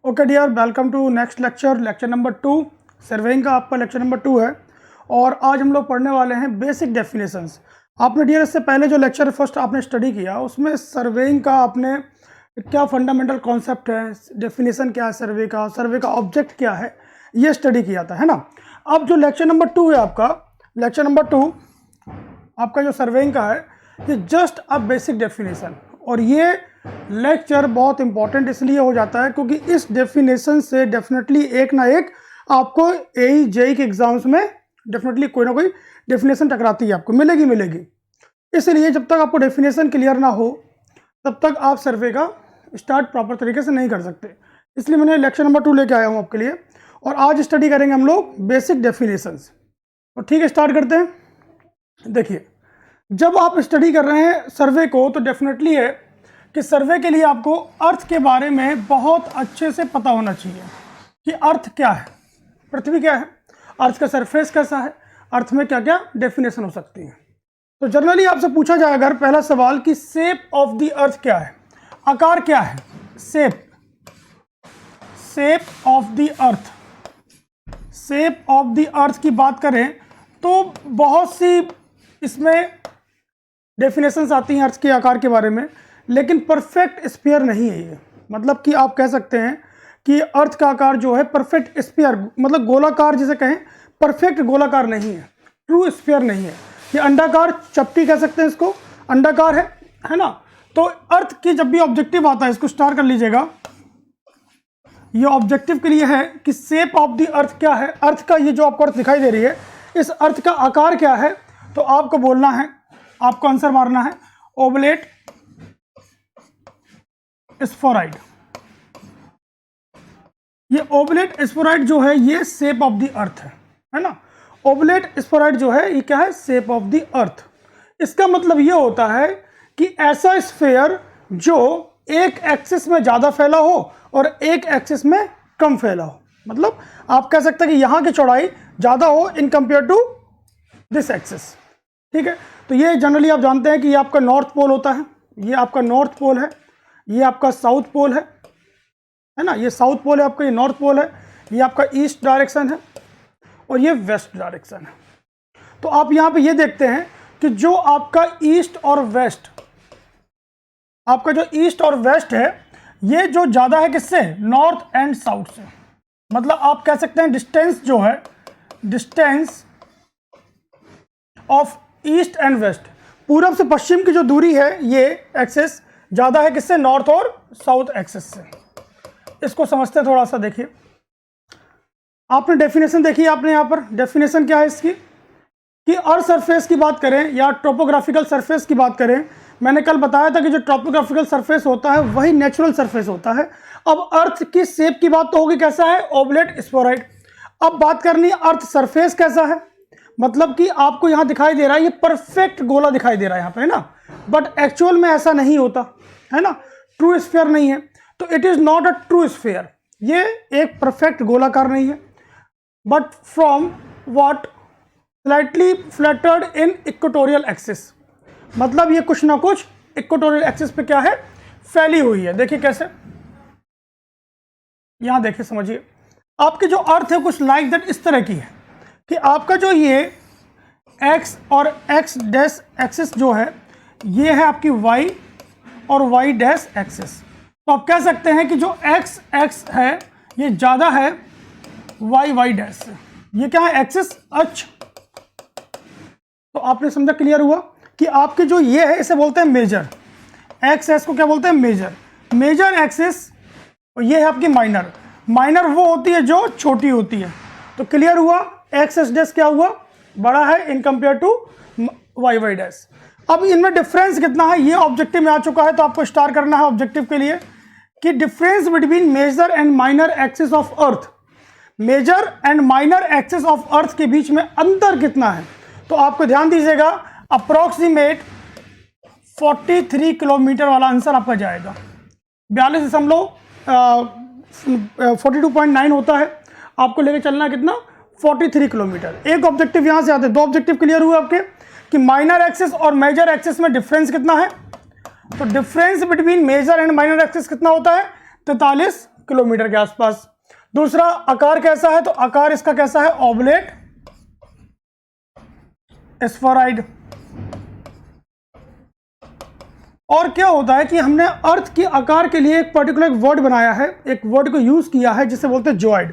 Okay dear, welcome to next lecture number 2। Surveying का आपका lecture number 2 है और आज हम लोग पढ़ने वाले हैं बेसिक डेफिनेशंस। आपने डियर इससे पहले जो लेक्चर फर्स्ट आपने स्टडी किया उसमें सर्वेइंग का आपने क्या फंडामेंटल कॉन्सेप्ट है, डेफिनेशन क्या है सर्वे का ऑब्जेक्ट क्या है, ये स्टडी किया था, है ना। अब जो लेक्चर नंबर 2 है आपका, लेक्चर नंबर 2 आपका जो सर्वेइंग का है, ये जस्ट अ बेसिक डेफिनेशन। और ये लेक्चर बहुत इंपॉर्टेंट इसलिए हो जाता है क्योंकि इस डेफिनेशन से डेफिनेटली एक ना एक आपको एई जेई के एग्जाम्स में डेफिनेटली कोई ना कोई डेफिनेशन टकराती है, आपको मिलेगी। इसलिए जब तक आपको डेफिनेशन क्लियर ना हो तब तक आप सर्वे का स्टार्ट प्रॉपर तरीके से नहीं कर सकते। इसलिए मैंने लेक्चर नंबर 2 लेके आया हूँ आपके लिए और आज स्टडी करेंगे हम लोग बेसिक डेफिनेशंस। तो ठीक है, स्टार्ट करते हैं। देखिए, जब आप स्टडी कर रहे हैं सर्वे को तो डेफिनेटली है कि सर्वे के लिए आपको अर्थ के बारे में बहुत अच्छे से पता होना चाहिए कि अर्थ क्या है, पृथ्वी क्या है, अर्थ का सरफेस कैसा है, अर्थ में क्या क्या डेफिनेशन हो सकती है। तो जनरली आपसे पूछा जाए अगर पहला सवाल कि शेप ऑफ द अर्थ क्या है, आकार क्या है, शेप ऑफ द अर्थ की बात करें तो बहुत सी इसमें डेफिनेशंस आती हैं अर्थ के आकार के बारे में, लेकिन परफेक्ट स्फीयर नहीं है ये। मतलब कि आप कह सकते हैं कि अर्थ का आकार जो है परफेक्ट स्फीयर, मतलब गोलाकार जिसे कहें, परफेक्ट गोलाकार नहीं है, ट्रू स्फीयर नहीं है। ये अंडाकार चपटी कह सकते हैं, इसको अंडाकार है ना। तो अर्थ की जब भी ऑब्जेक्टिव आता है, इसको स्टार कर लीजिएगा, ये ऑब्जेक्टिव के लिए है कि शेप ऑफ द अर्थ क्या है, अर्थ का ये जो आपको अर्थ दिखाई दे रही है इस अर्थ का आकार क्या है। तो आपको बोलना है, आपको आंसर मारना है ओवलेट स्फेरॉइड। ये ओवलेट स्फेरॉइड जो है ये शेप ऑफ द अर्थ है ना। ओवलेट स्फेरॉइड जो है ये क्या है, शेप ऑफ द अर्थ। इसका मतलब ये होता है कि ऐसा स्फेयर जो एक एक्सिस में ज्यादा फैला हो और एक एक्सिस में कम फैला हो। मतलब आप कह सकते हैं कि यहां की चौड़ाई ज्यादा हो in compare to this axis, ठीक है। तो ये जनरली आप जानते हैं कि ये आपका नॉर्थ पोल होता है, ये आपका नॉर्थ पोल है, ये आपका साउथ पोल है ना। ये साउथ पोल है आपका, ये नॉर्थ पोल है, ये आपका ईस्ट डायरेक्शन है और ये वेस्ट डायरेक्शन है। तो आप यहां पे ये देखते हैं कि जो आपका ईस्ट और वेस्ट, आपका जो ईस्ट और वेस्ट है ये जो ज्यादा है किससे, नॉर्थ एंड साउथ से। मतलब आप कह सकते हैं डिस्टेंस जो है, distance of east and west, पूरब से पश्चिम की जो दूरी है ये एक्सिस ज्यादा है किससे, नॉर्थ और साउथ एक्सिस से। इसको समझते हैं थोड़ा सा। देखिए, आपने डेफिनेशन देखी, आपने यहां पर डेफिनेशन क्या है इसकी कि अर्थ सरफेस की बात करें या टोपोग्राफिकल सरफेस की बात करें। मैंने कल बताया था कि जो टोपोग्राफिकल सरफेस होता है वही नेचुरल सरफेस होता है। अब अर्थ की शेप की बात तो होगी, कैसा है, ओवलेट स्फेरॉइड। अब बात करनी है अर्थ सरफेस कैसा है, मतलब कि आपको यहां दिखाई दे रहा है ये परफेक्ट गोला दिखाई दे रहा है यहां पे, है ना। बट एक्चुअल में ऐसा नहीं होता है ना, ट्रू स्फीयर नहीं है। तो it is not a true sphere, ये एक परफेक्ट गोलाकार नहीं है। But from what, slightly flattered in equatorial axis, मतलब ये कुछ ना कुछ इक्वेटोरियल एक्सिस पे क्या है, फैली हुई है। देखिए कैसे, यहां देखिए, समझिए आपकी जो अर्थ है कुछ लाइक दैट इस तरह की है कि आपका जो ये एक्स और एक्स डैश एक्सिस जो है ये है आपकी वाई और वाई डैश एक्सिस। तो आप कह सकते हैं कि जो एक्स एक्स है ये ज़्यादा है वाई वाई डैश से। ये क्या है, एक्सिस अक्ष। तो आपने समझा, क्लियर हुआ कि आपके जो ये है इसे बोलते हैं मेजर, एक्स एक्स को क्या बोलते हैं, मेजर एक्सिस। और ये है आपकी माइनर वो होती है जो छोटी होती है। तो क्लियर हुआ, एक्स एस डैश क्या हुआ, बड़ा है in compare to Y Y dash. अब इनमें डिफरेंस कितना है ये ऑब्जेक्टिव में आ चुका है, तो आपको स्टार करना है ऑब्जेक्टिव के लिए कि difference between major and minor axis of earth, major and minor axis of earth के बीच में अंतर कितना है। तो आपको ध्यान दीजिएगा, अप्रोक्सीमेट 43 किलोमीटर वाला आंसर आपका जाएगा। 42.9 होता है, आपको लेके चलना कितना, 43 किलोमीटर। एक ऑब्जेक्टिव यहां से आते हैं, दो ऑब्जेक्टिव क्लियर हुए आपके कि माइनर एक्सिस और मेजर एक्सिस में डिफरेंस कितना है। तो difference between major and minor axis कितना होता है, 43 किलोमीटर के आसपास। दूसरा, आकार कैसा है, तो आकार इसका कैसा है, ऑबलेट स्फेरॉइड। और क्या होता है कि हमने अर्थ के आकार के लिए एक पर्टिकुलर वर्ड बनाया है, एक वर्ड को यूज किया है जिसे बोलते हैं जॉइड।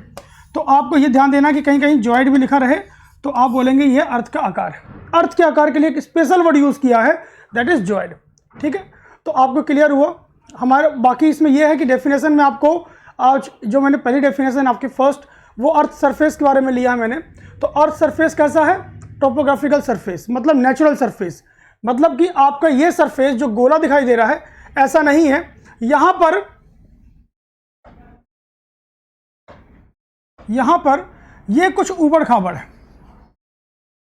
तो आपको ये ध्यान देना कि कहीं कहीं जॉइड भी लिखा रहे तो आप बोलेंगे ये अर्थ का आकार है। अर्थ के आकार के लिए एक स्पेशल वर्ड यूज किया है, दैट इज जॉइड। ठीक है, तो आपको क्लियर हुआ। हमारे बाकी इसमें यह है कि डेफिनेशन में आपको आज जो मैंने पहली डेफिनेशन आपकी फर्स्ट, वो अर्थ सरफेस के बारे में लिया है मैंने। तो अर्थ सरफेस कैसा है, टोपोग्राफिकल सरफेस, मतलब नेचुरल सरफेस, मतलब कि आपका ये सरफेस जो गोला दिखाई दे रहा है ऐसा नहीं है। यहां पर ये कुछ ऊबड़ खाबड़ है,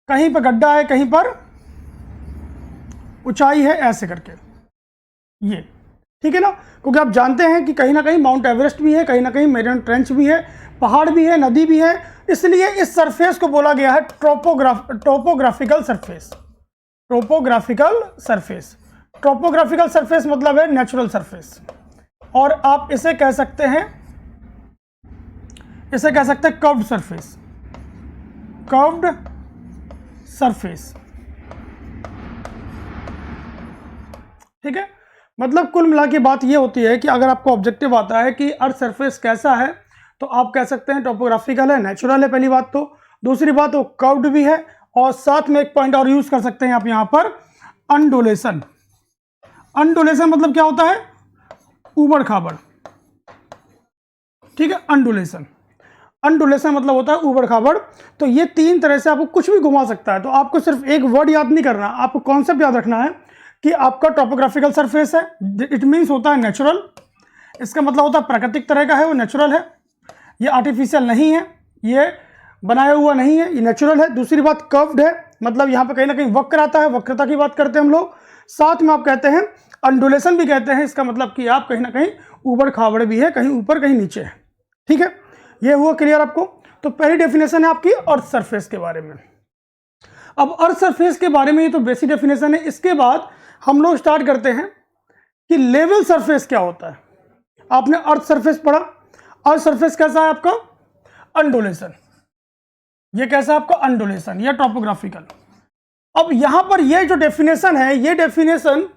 कहीं पर गड्ढा है, कहीं पर ऊंचाई है, ऐसे करके ये। ठीक है ना, क्योंकि आप जानते हैं कि कहीं ना कहीं माउंट एवरेस्ट भी है, कहीं ना कहीं मैरियन ट्रेंच भी है, पहाड़ भी है, नदी भी है, इसलिए इस सरफेस को बोला गया है topographical surface. Topographical surface, topographical surface मतलब है नेचुरल सरफेस। और आप इसे कह सकते हैं कर्व्ड सरफेस, कर्व्ड सरफेस। ठीक है, मतलब कुल मिला के बात ये होती है कि अगर आपको ऑब्जेक्टिव आता है कि अर्थ सरफेस कैसा है, तो आप कह सकते हैं टोपोग्राफिकल है, नेचुरल है, पहली बात तो। दूसरी बात, वो कर्व्ड भी है, और साथ में एक पॉइंट और यूज कर सकते हैं आप यहां पर, अंडुलेशन। अंडुलेशन मतलब क्या होता है, ऊबड़ खाबड़। ठीक है, अंडुलेशन, अंडुलेशन मतलब होता है ऊबड़ खाबड़। तो ये तीन तरह से आपको कुछ भी घुमा सकता है। तो आपको सिर्फ एक वर्ड याद नहीं करना, आपको कॉन्सेप्ट याद रखना है कि आपका टोपोग्राफिकल सरफेस है, इट मीन्स होता है नेचुरल। इसका मतलब होता है प्राकृतिक तरह का है, वो नेचुरल है, ये आर्टिफिशियल नहीं है, ये बनाया हुआ नहीं है, ये नेचुरल है। दूसरी बात, कर्व्ड है, मतलब यहाँ पे कहीं ना कहीं वक्र आता है, वक्रता की बात करते हैं हम लोग। साथ में आप कहते हैं अंडुलेशन भी कहते हैं, इसका मतलब कि आप कहीं ना कहीं ऊबड़ खाबड़ भी है, कहीं ऊपर कहीं नीचे है। ठीक है, ये हुआ क्लियर आपको। तो पहली डेफिनेशन है आपकी अर्थ सरफेस के बारे में। अब अर्थ सरफेस के बारे में ये तो बेसिक डेफिनेशन है। इसके बाद हम लोग स्टार्ट करते हैं कि लेवल सरफेस क्या होता है। आपने अर्थ सरफेस पढ़ा, अर्थ सरफेस कैसा है आपका, अंडुलेशन। ये कैसा है आपका, अंडुलेशन या टोपोग्राफिकल। अब यहां पर ये जो डेफिनेशन है, ये डेफिनेशन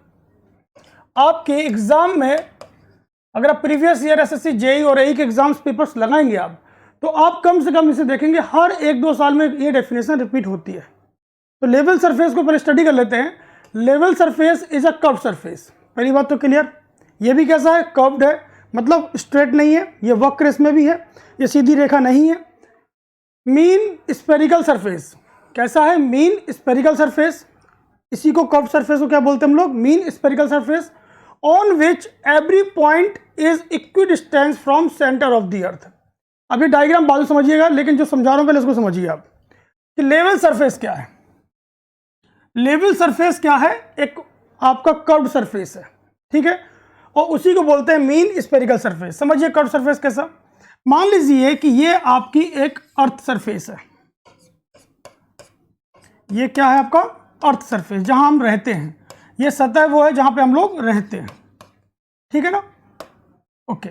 आपके एग्जाम में, अगर आप प्रीवियस ईयर एसएससी, जेई और एई के एग्जाम्स पेपर्स लगाएंगे आप, तो आप कम से कम इसे देखेंगे हर 1-2 साल में ये डेफिनेशन रिपीट होती है। तो लेवल सरफेस को पहले स्टडी कर लेते हैं। Level surface is a curved surface, पहली बात तो क्लियर। ये भी कैसा है, कर्व्ड है, मतलब स्ट्रेट नहीं है, ये वक्र इसमें भी है, ये सीधी रेखा नहीं है। मीन स्फेरिकल सरफेस कैसा है, मीन स्फेरिकल सरफेस, इसी को कर्व्ड सरफेस को क्या बोलते हैं हम लोग, mean spherical surface, on which every point is equidistance from centre of the अर्थ। अभी डायग्राम बाद में समझिएगा, लेकिन जो समझा रहा हूं पहले उसको समझिए आप कि लेवल सरफेस क्या है। लेवल सरफेस क्या है, एक आपका कर्व्ड सरफेस है। ठीक है, और उसी को बोलते हैं मीन स्फेरिकल सरफेस। समझिए कर्व्ड सरफेस कैसा, मान लीजिए कि ये आपकी एक अर्थ सरफेस है, ये क्या है आपका अर्थ सरफेस, जहां हम रहते हैं, ये सतह वो है जहां पे हम लोग रहते हैं। ठीक है ना, ओके।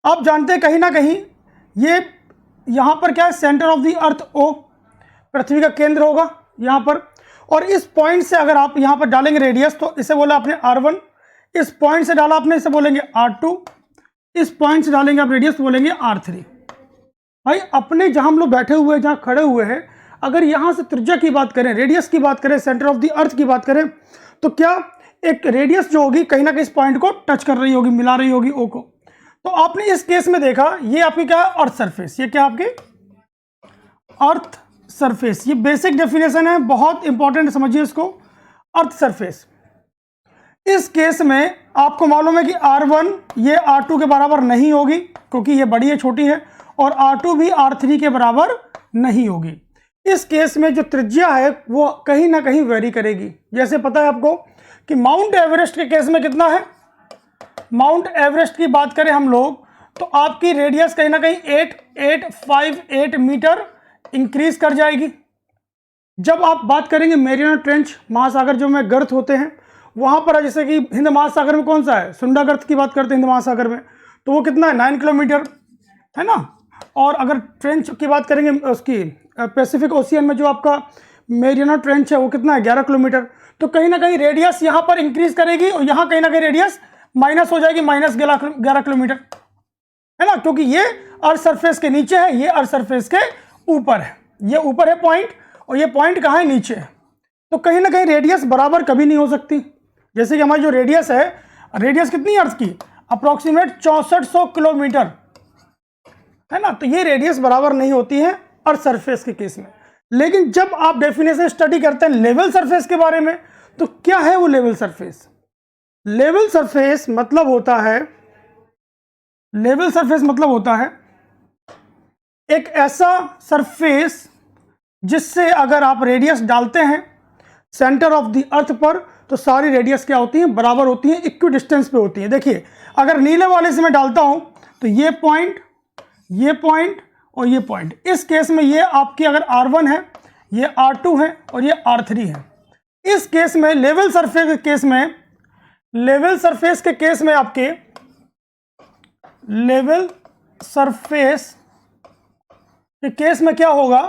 आप जानते हैं कहीं ना कहीं ये यहां पर क्या है, सेंटर ऑफ द अर्थ ओ, पृथ्वी का केंद्र होगा यहां पर। और इस पॉइंट से अगर आप यहां पर डालेंगे रेडियस, तो इसे बोला आपने R1, इस पॉइंट से डाला आपने, इसे बोलेंगे R2, इस पॉइंट से डालेंगे आप रेडियस, बोलेंगे R3। भाई अपने जहां हम लोग बैठे हुए हैं, जहां खड़े हुए हैं, अगर यहां से त्रिज्या की बात करें, रेडियस की बात करें, सेंटर ऑफ द अर्थ की बात करें, तो क्या एक रेडियस जो होगी कहीं ना कहीं इस पॉइंट को टच कर रही होगी, मिला रही होगी ओ को। तो आपने इस केस में देखा, ये आपकी क्या है, अर्थ सरफेस, ये क्या आपकी अर्थ सरफेस। ये बेसिक डेफिनेशन है, बहुत इंपॉर्टेंट, समझिए इसको, अर्थ सरफेस। इस केस में आपको मालूम है कि R1 ये R2 के बराबर नहीं होगी, क्योंकि ये बड़ी है, छोटी है, और R2 भी R3 के बराबर नहीं होगी। इस केस में जो त्रिज्या है वो कहीं ना कहीं वेरी करेगी। जैसे पता है आपको कि माउंट एवरेस्ट के केस में कितना है, माउंट एवरेस्ट की बात करें हम लोग, तो आपकी रेडियस कहीं ना कहीं 8858 मीटर इंक्रीज कर जाएगी। जब आप बात करेंगे मैरियाना ट्रेंच, महासागर जो में गर्त होते हैं, वहां पर जैसे कि हिंद महासागर में कौन सा है, सुंडा गर्त की बात करते हैं हिंद महासागर में, तो वो कितना है 9 किलोमीटर, है ना। और अगर ट्रेंच की बात करेंगे उसकी पैसिफिक ओशियन में जो आपका मेरियाना ट्रेंच है वो कितना है 11 किलोमीटर। तो कहीं ना कहीं रेडियस यहाँ पर इंक्रीज करेगी और यहाँ कहीं ना कहीं रेडियस माइनस हो जाएगी, माइनस 11 किलोमीटर, है ना, क्योंकि ये अर्थ सरफेस के नीचे है, ये अर्थ सरफेस के ऊपर है, ये ऊपर है पॉइंट और ये पॉइंट कहाँ है नीचे है। तो कहीं ना कहीं रेडियस बराबर कभी नहीं हो सकती। जैसे कि हमारी जो रेडियस है, रेडियस कितनी अर्थ की अप्रोक्सीमेट 6400 किलोमीटर, है ना। तो ये रेडियस बराबर नहीं होती है अर्थ सरफेस के केस में। लेकिन जब आप डेफिनेशन स्टडी करते हैं लेवल सरफेस के बारे में, तो क्या है वो लेवल सरफेस? लेवल सरफेस मतलब होता है, लेवल सरफेस मतलब होता है एक ऐसा सरफेस जिससे अगर आप रेडियस डालते हैं सेंटर ऑफ द अर्थ पर, तो सारी रेडियस क्या होती हैं, बराबर होती हैं, इक्वी डिस्टेंस पे होती है। देखिए अगर नीले वाले से मैं डालता हूं तो ये पॉइंट और ये पॉइंट, इस केस में ये आपकी अगर R1 है, ये R2 है और ये R3 है। इस केस में लेवल सरफेस के केस में, लेवल सरफेस के केस में आपके लेवल सरफेस के केस में क्या होगा,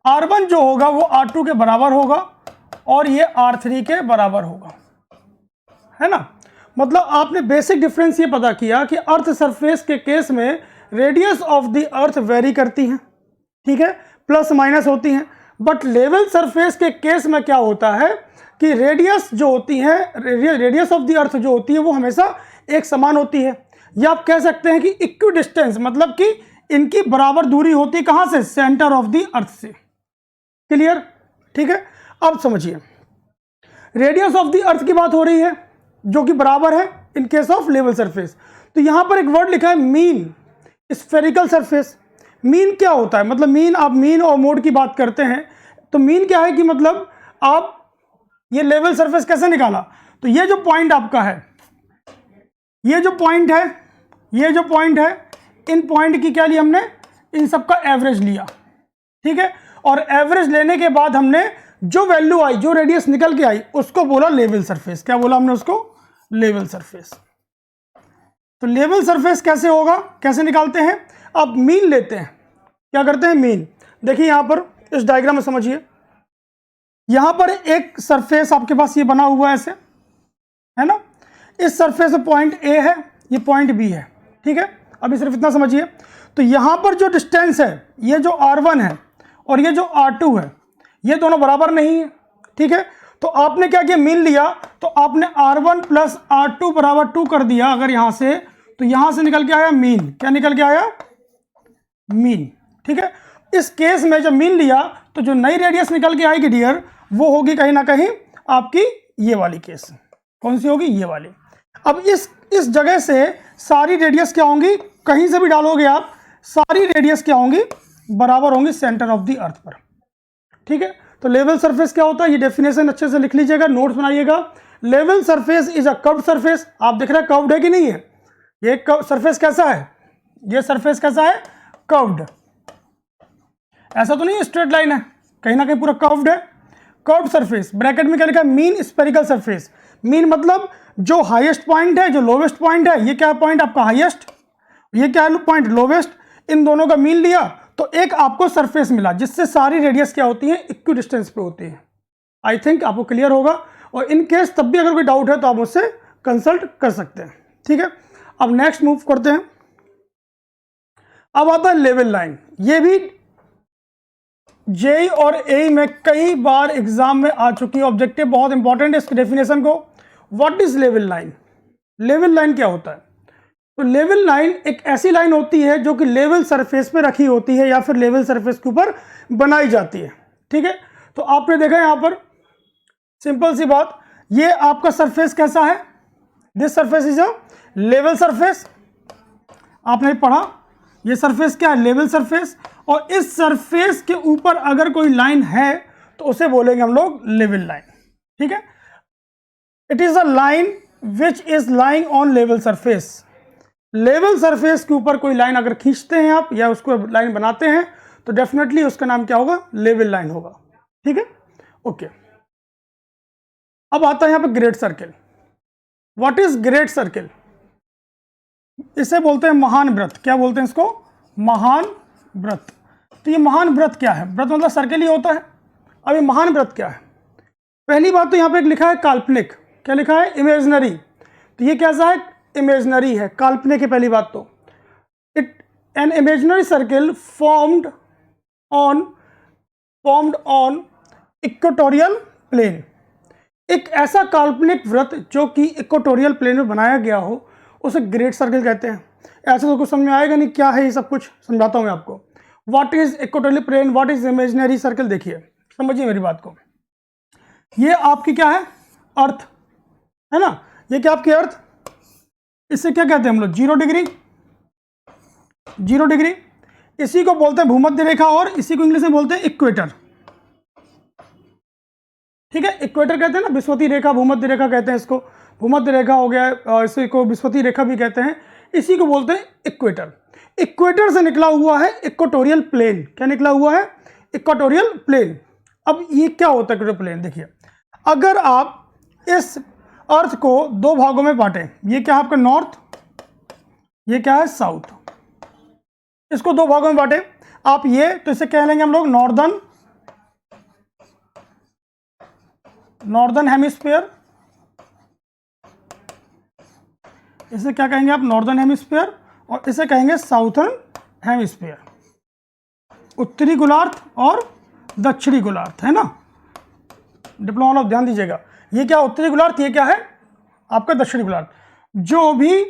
R1 जो होगा वो R2 के बराबर होगा और ये R3 के बराबर होगा, है ना। मतलब आपने बेसिक डिफरेंस ये पता किया कि अर्थ सरफेस के केस में radius of the earth very करती है, ठीक है, प्लस माइनस होती हैं। बट लेवल सरफेस के केस में क्या होता है कि रेडियस जो होती है, रेडियस ऑफ द अर्थ जो होती है वो हमेशा एक समान होती है, या आप कह सकते हैं कि इक्वी डिस्टेंस, मतलब कि इनकी बराबर दूरी होती है कहां से, सेंटर ऑफ द अर्थ से। क्लियर, ठीक है। अब समझिए रेडियस ऑफ द अर्थ की बात हो रही है जो कि बराबर है in case of level surface. तो यहां पर एक वर्ड लिखा है मीन, स्फेरिकल सरफेस। मीन क्या होता है, मतलब मीन, आप मीन और मोड की बात करते हैं तो मीन क्या है कि मतलब आप ये लेवल सरफेस कैसे निकाला, तो ये जो पॉइंट आपका है, ये जो पॉइंट है, ये जो पॉइंट है, इन पॉइंट की क्या लिया हमने, इन सबका एवरेज लिया, ठीक है। और एवरेज लेने के बाद हमने जो वैल्यू आई, जो रेडियस निकल के आई, उसको बोला लेवल सरफेस। क्या बोला हमने उसको, लेवल सरफेस। तो लेवल सरफेस कैसे होगा, कैसे निकालते हैं, अब मीन लेते हैं। क्या करते हैं, मीन। देखिए यहां पर इस डायग्राम में समझिए, यहां पर एक सरफेस आपके पास ये बना हुआ है ऐसे, है ना। इस सरफेस में पॉइंट ए है, ये पॉइंट बी है, ठीक है। अभी सिर्फ इतना समझिए। तो यहां पर जो डिस्टेंस है, ये जो R1 है और ये जो R2 है, ये दोनों बराबर नहीं है, ठीक है। तो आपने क्या किया, मीन लिया, तो आपने R1 प्लस R2 बराबर 2 कर दिया अगर यहां से, तो यहां से निकल के आया मीन। क्या निकल के आया, मीन, ठीक है। इस केस में जब मीन लिया तो जो नई रेडियस निकल के आएगी डियर, वो होगी कहीं ना कहीं आपकी ये वाली केस। कौन सी होगी, ये वाली। अब इस जगह से सारी रेडियस क्या होंगी, कहीं से भी डालोगे आप, सारी रेडियस क्या होंगी, बराबर होंगी सेंटर ऑफ द अर्थ पर, ठीक है। तो लेवल सरफेस क्या होता है, ये डेफिनेशन अच्छे से लिख लीजिएगा, नोट्स बनाइएगा। Level surface is a curved surface. आप देख रहे हैं कर्व्ड है कि नहीं है, ये सरफेस कैसा है, ये सरफेस कैसा है, कर्व्ड। ऐसा तो नहीं है स्ट्रेट लाइन है, कहीं ना कहीं पूरा कर्व्ड है, कर्व्ड सरफेस। ब्रैकेट में क्या लिखा है, मीन स्फेरिकल सरफेस। मीन मतलब जो हाईएस्ट पॉइंट है, जो लोवेस्ट पॉइंट है, ये क्या है पॉइंट आपका हाईएस्ट, ये क्या है पॉइंट लोवेस्ट, इन दोनों का मीन लिया तो एक आपको सरफेस मिला जिससे सारी रेडियस क्या होती है, इक्वी डिस्टेंस पे होती है। आई थिंक आपको क्लियर होगा, और इन केस तब भी अगर कोई डाउट है तो आप मुझसे कंसल्ट कर सकते हैं, ठीक है। अब नेक्स्ट मूव करते हैं। अब आता है लेवल लाइन। ये भी जेई और ए में कई बार एग्जाम में आ चुकी है, ऑब्जेक्टिव बहुत इंपॉर्टेंट है इसकी डेफिनेशन को। What is level line, level line क्या होता है, तो लेवल लाइन एक ऐसी लाइन होती है जो कि लेवल सरफेस पे रखी होती है या फिर लेवल सरफेस के ऊपर बनाई जाती है, ठीक है। तो आपने देखा यहां पर सिंपल सी बात, ये आपका सरफेस कैसा है, this surface is a level surface. आपने पढ़ा ये सरफेस क्या है, लेवल सरफेस। और इस सरफेस के ऊपर अगर कोई लाइन है तो उसे बोलेंगे हम लोग लेवल लाइन, ठीक है। It is a line which is lying on level surface. Level surface के ऊपर कोई लाइन अगर खींचते हैं आप या उसको लाइन बनाते हैं तो डेफिनेटली उसका नाम क्या होगा, लेवल लाइन होगा, ठीक है, ओके। अब आता है यहां पर great circle. What is great circle, इसे बोलते हैं महान व्रत। क्या बोलते हैं इसको? महान व्रत। तो ये महान व्रत क्या है? व्रत मतलब सर्किल ही होता है। अब ये महान व्रत क्या है? पहली बात तो यहाँ पे एक लिखा है काल्पनिक। क्या लिखा है? इमेजनरी। तो ये कैसा है? इमेजनरी है, काल्पनिक है पहली बात तो। It an imaginary circle formed on equatorial plane. एक ऐसा काल्पनिक वृत्त जो कि इक्वेटोरियल प्लेन में बनाया गया हो उसे ग्रेट सर्किल कहते हैं। ऐसे तो कुछ समझ में आएगा नहीं क्या है ये सब, कुछ समझाता हूँ मैं आपको। What is equatorial plane, what is imaginary circle? देखिए समझिए मेरी बात को। ये आपकी क्या है? अर्थ है ना। ये क्या आपकी अर्थ? इससे क्या कहते हैं हम लोग? 0 डिग्री। 0 डिग्री इसी को बोलते हैं भूमध्य रेखा, और इसी को इंग्लिश में बोलते हैं इक्वेटर। ठीक है, इक्वेटर कहते हैं ना, विषुवतीय रेखा, भूमध्य रेखा कहते हैं इसको। भूमध्य रेखा हो गया, इसी को विषुवतीय रेखा भी कहते हैं। इसी को बोलते हैं इक्वेटर। इक्वेटर से निकला हुआ है इक्वेटोरियल प्लेन। क्या निकला हुआ है? Equatorial plane. अब ये क्या होता है इक्वेटोरियल प्लेन? देखिए, अगर आप इस अर्थ को 2 भागों में बांटें, ये क्या है आपका नॉर्थ, ये क्या है साउथ, इसको 2 भागों में बांटें आप, ये तो इसे कह लेंगे हम लोग नॉर्दर्न हेमिस्फीयर। इसे क्या कहेंगे आप? Northern hemisphere. और इसे कहेंगे साउथर्न हेमिस्फीयर। उत्तरी गोलार्ध और दक्षिणी गोलार्ध, है ना। डिप्लोमा वालों ध्यान दीजिएगा, ये क्या उत्तरी गोलार्ध, ये क्या है आपका दक्षिणी गोलार्ध। जो भी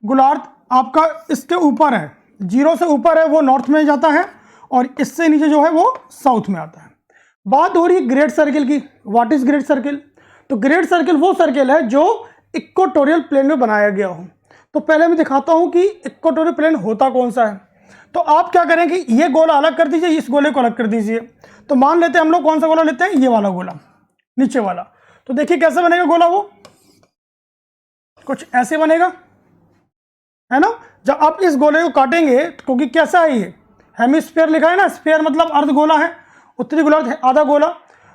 गोलार्ध आपका इसके ऊपर है, 0 से ऊपर है, वो नॉर्थ में जाता है, और इससे नीचे जो है वो साउथ में आता है। बात हो रही है ग्रेट सर्किल की। What is great circle? तो ग्रेट सर्किल वो सर्किल है जो इक्वेटोरियल प्लेन में बनाया गया हो। तो पहले मैं दिखाता हूं कि इक्वेटोरियल प्लेन होता कौन सा है। तो आप क्या करें कि ये गोला अलग कर दीजिए, इस गोले को अलग कर दीजिए। तो मान लेते हैं हम लोग कौन सा गोला लेते हैं? ये वाला गोला, नीचे वाला। तो देखिए कैसे बनेगा गोला, वो कुछ ऐसे बनेगा, है ना। जब आप इस गोले को काटेंगे, क्योंकि कैसा है ये हेमिस्फीयर लिखा है ना, स्फीयर मतलब अर्ध गोला है, उत्तरी गोलार्ध है आधा गोला,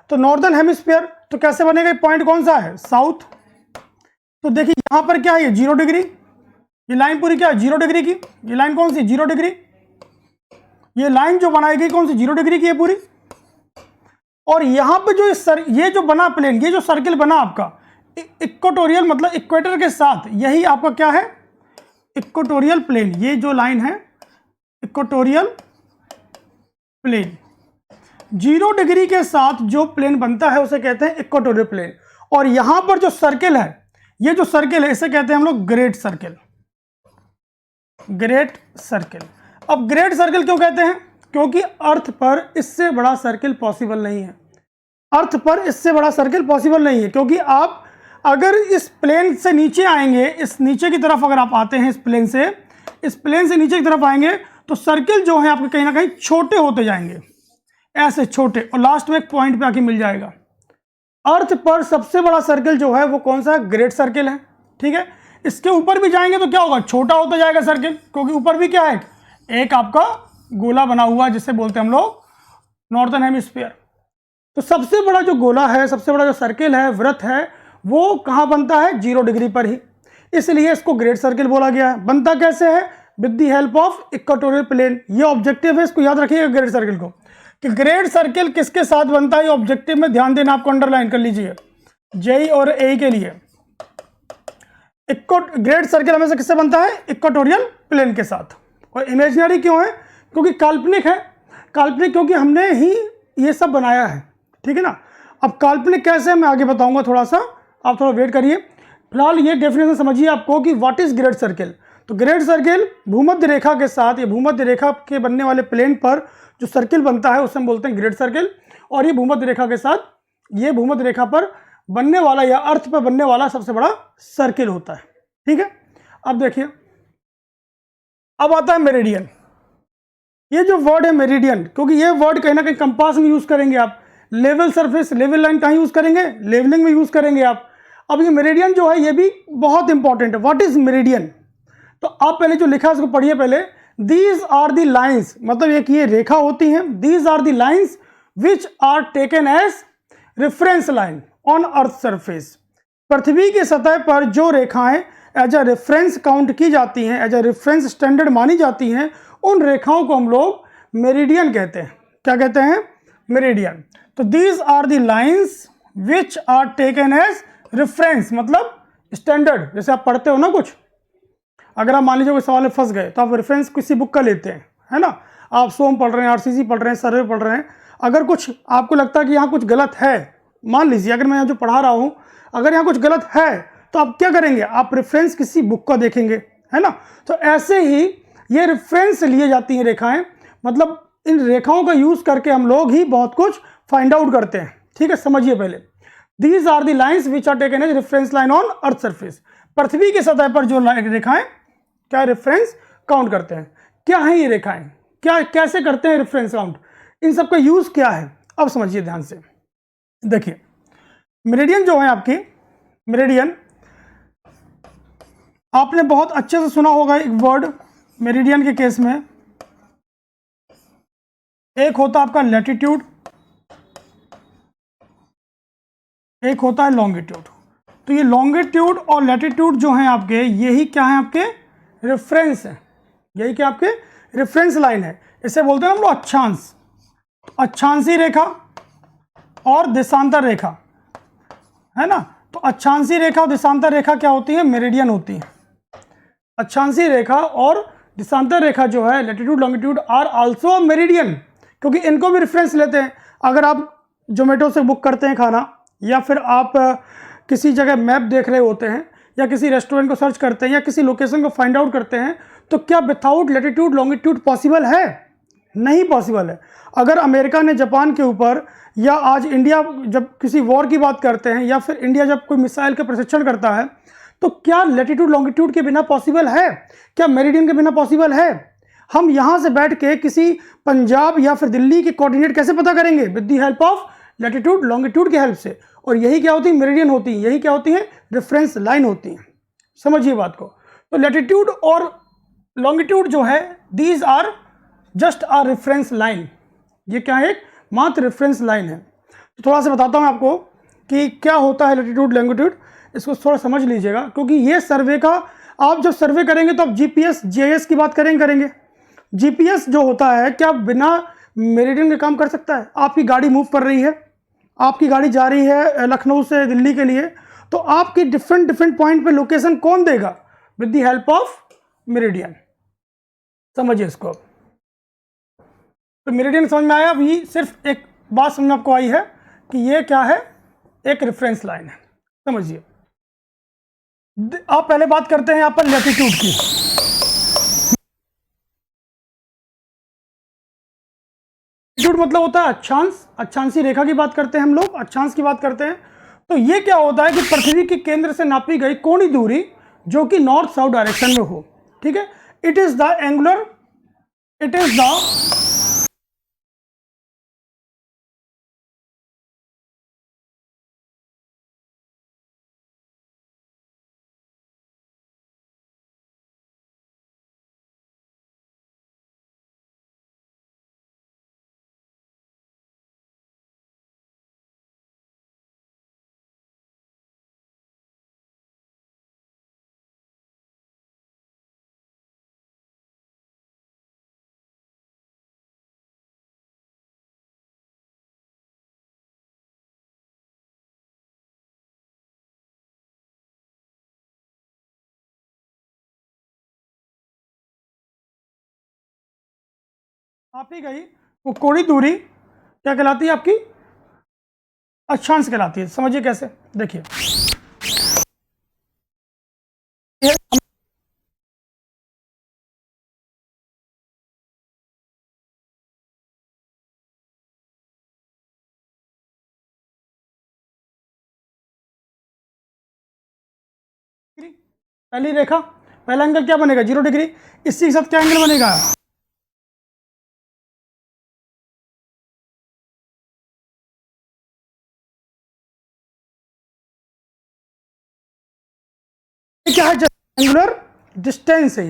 तो नॉर्दर्न हेमिस्फीयर। तो कैसे बनेगा? पॉइंट कौन सा है? साउथ। तो देखिए यहां पर क्या है? ये 0 डिग्री, ये लाइन पूरी क्या है? 0 डिग्री की। ये लाइन कौन सी? 0 डिग्री। ये लाइन जो बनाई गई कौन सी? 0 डिग्री की है पूरी। और यहां पे जो ये जो बना प्लेन, ये जो सर्किल बना आपका इक्वेटोरियल मतलब इक्वेटर के साथ, यही आपका क्या है? Equatorial plane. ये जो लाइन है इक्वेटोरियल प्लेन, 0 डिग्री के साथ जो प्लेन बनता है उसे कहते हैं इक्वेटोरियल प्लेन। और यहां पर जो सर्किल है, ये जो सर्किल है, इसे कहते हैं हम लोग ग्रेट सर्किल। Great circle. अब ग्रेट सर्किल क्यों कहते हैं? क्योंकि अर्थ पर इससे बड़ा सर्किल पॉसिबल नहीं है। अर्थ पर इससे बड़ा सर्किल पॉसिबल नहीं है, क्योंकि आप अगर इस प्लेन से नीचे आएंगे, इस नीचे की तरफ अगर आप आते हैं, इस प्लेन से नीचे की तरफ आएंगे, तो सर्किल जो है आपके कहीं ना कहीं छोटे होते जाएंगे, ऐसे छोटे, और लास्ट में एक पॉइंट पे आके मिल जाएगा। अर्थ पर सबसे बड़ा सर्किल जो है वो कौन सा है? ग्रेट सर्किल है। ठीक है, इसके ऊपर भी जाएंगे तो क्या होगा? छोटा होता जाएगा सर्किल, क्योंकि ऊपर भी क्या है? एक आपका गोला बना हुआ है, जिसे बोलते हैं हम लोग नॉर्दर्न हेमिस्फीयर। तो सबसे बड़ा जो गोला है, सबसे बड़ा जो सर्किल है, वृत्त है, वो कहाँ बनता है? 0 डिग्री पर ही। इसलिए इसको ग्रेट सर्किल बोला गया है। बनता कैसे है? With the help of equatorial plane. ये ऑब्जेक्टिव है, इसको याद रखिएगा ग्रेट सर्किल को, कि ग्रेट सर्किल किसके साथ बनता है। ऑब्जेक्टिव में ध्यान देना, आपको अंडरलाइन कर लीजिए, जेई और ए के लिए। ग्रेट सर्किल हमेशा किससे बनता है? इक्वेटोरियल प्लेन के साथ। और इमेजिनरी क्यों है? क्योंकि काल्पनिक है। काल्पनिक क्योंकि हमने ही ये सब बनाया है। ठीक है ना। अब काल्पनिक कैसे, मैं आगे बताऊंगा, थोड़ा सा आप थोड़ा वेट करिए। फिलहाल ये डेफिनेशन समझिए आपको कि व्हाट इज ग्रेट सर्किल। तो ग्रेट सर्किल भूमध्य रेखा के साथ, ये भूमध्य रेखा के बनने वाले प्लेन पर जो सर्किल बनता है उसे हम बोलते हैं ग्रेट सर्किल। और ये भूमध्य रेखा के साथ, ये भूमध्य रेखा पर बनने वाला या अर्थ पर बनने वाला सबसे बड़ा सर्किल होता है। ठीक है, अब देखिए, अब आता है मेरिडियन। ये जो वर्ड है मेरिडियन, क्योंकि ये वर्ड कहीं ना कहीं कंपास में यूज करेंगे आप, लेवल सरफेस, लेवल लाइन कहाँ यूज करेंगे? लेवलिंग में यूज करेंगे आप। अब ये मेरिडियन जो है ये भी बहुत इंपॉर्टेंट है। What is meridian? तो आप पहले जो लिखा है उसको पढ़िए पहले। दीज आर दी लाइन्स, मतलब एक ये रेखा होती हैं। These are the lines which are taken as reference line on earth surface. पृथ्वी की सतह पर जो रेखाएं एज अ रेफरेंस काउंट की जाती हैं, एज अ रेफरेंस स्टैंडर्ड मानी जाती हैं, उन रेखाओं को हम लोग मेरिडियन कहते हैं। क्या कहते हैं? मेरिडियन। तो these are the lines which are taken as reference, मतलब स्टैंडर्ड। जैसे आप पढ़ते हो ना कुछ, अगर आप मान लीजिए कोई सवाल में फंस गए तो आप रेफरेंस किसी बुक का लेते हैं, है ना। आप सोम पढ़ रहे हैं, आरसीसी पढ़ रहे हैं, सर्वे पढ़ रहे हैं, अगर कुछ आपको लगता है कि यहाँ कुछ गलत है, मान लीजिए अगर मैं यहाँ जो पढ़ा रहा हूँ अगर यहाँ कुछ गलत है तो आप क्या करेंगे? आप रेफरेंस किसी बुक का देखेंगे, है ना। तो ऐसे ही ये रेफरेंस लिए जाती हैं रेखाएं, मतलब इन रेखाओं का यूज करके हम लोग ही बहुत कुछ फाइंड आउट करते हैं। ठीक है, समझिए पहले। These are the lines which are taken as reference line on earth surface. पृथ्वी की सतह पर जो रेखाएं क्या रेफरेंस काउंट करते हैं। क्या है ये रेखाएं? क्या कैसे करते हैं रेफरेंस काउंट? इन सब का यूज क्या है? अब समझिए ध्यान से। देखिए, मेरिडियन जो है आपकी, मेरिडियन आपने बहुत अच्छे से सुना होगा एक वर्ड मेरिडियन के केस में। एक होता है आपका लैटिट्यूड, एक होता है लॉन्गिट्यूड। तो ये लॉन्गिट्यूड और लैटिट्यूड जो हैं आपके, यही क्या है? आपके रेफरेंस है। यही क्या आपके रेफरेंस लाइन है। इसे बोलते हैं हम लोग अक्षांश। तो अक्षांशी रेखा और देशांतर रेखा, है ना। तो अक्षांशी रेखा और देशांतर रेखा क्या होती है? मेरिडियन होती है। अक्षांशी रेखा और देशांतर रेखा जो है, latitude longitude, are also meridian, क्योंकि इनको भी रेफरेंस लेते हैं। अगर आप जोमेटो से बुक करते हैं खाना, या फिर आप किसी जगह मैप देख रहे होते हैं, या किसी रेस्टोरेंट को सर्च करते हैं, या किसी लोकेशन को फाइंड आउट करते हैं, तो क्या विथआउट लैटिट्यूड लॉन्गिट्यूड पॉसिबल है? नहीं पॉसिबल है। अगर अमेरिका ने जापान के ऊपर, या आज इंडिया जब किसी वॉर की बात करते हैं, या फिर इंडिया जब कोई मिसाइल का प्रशिक्षण करता है, तो क्या लैटिट्यूड लॉन्गिट्यूड के बिना पॉसिबल है? क्या मेरिडियन के बिना पॉसिबल है? हम यहां से बैठ के किसी पंजाब या फिर दिल्ली के कोऑर्डिनेट कैसे पता करेंगे? With the help of latitude longitude के हेल्प से। और यही क्या होती है? मेरिडियन होती है। यही क्या होती है? रेफरेंस लाइन होती है। समझिए बात को। तो लैटिट्यूड और लॉन्गिट्यूड जो है, these are just are reference line. ये क्या है? एक मात्र रेफरेंस लाइन है। तो थोड़ा सा बताता हूँ आपको कि क्या होता है लैटिट्यूड लॉन्गिट्यूड। इसको थोड़ा समझ लीजिएगा, क्योंकि ये सर्वे का, आप जब सर्वे करेंगे तो आप जीपीएस जीआईएस की बात करेंगे। जीपीएस जो होता है, क्या बिना मेरिडियन के काम कर सकता है? आपकी गाड़ी मूव कर रही है, आपकी गाड़ी जा रही है लखनऊ से दिल्ली के लिए, तो आपकी डिफरेंट पॉइंट पे लोकेशन कौन देगा? With the help of meridian. समझिए इसको। तो मेरिडियन समझ में आया। अभी सिर्फ एक बात समझ में आपको आई है कि ये क्या है? एक रेफरेंस लाइन है। समझिए। आप पहले बात करते हैं यहां पर लैटिट्यूड की। लैटिट्यूड मतलब होता है अक्षांश। अक्षांशी रेखा की बात करते हैं हम लोग, अक्षांश की बात करते हैं। तो ये क्या होता है कि पृथ्वी के केंद्र से नापी गई कोणीय दूरी जो कि नॉर्थ साउथ डायरेक्शन में हो। ठीक है, it is the angular, it is the नापी गई वो कोणीय दूरी क्या कहलाती है? आपकी अक्षांश कहलाती है। समझिए कैसे। देखिए, पहली रेखा, पहला एंगल क्या बनेगा? 0 डिग्री। इसी के साथ क्या एंगल बनेगा? क्या है? एंगुलर डिस्टेंस है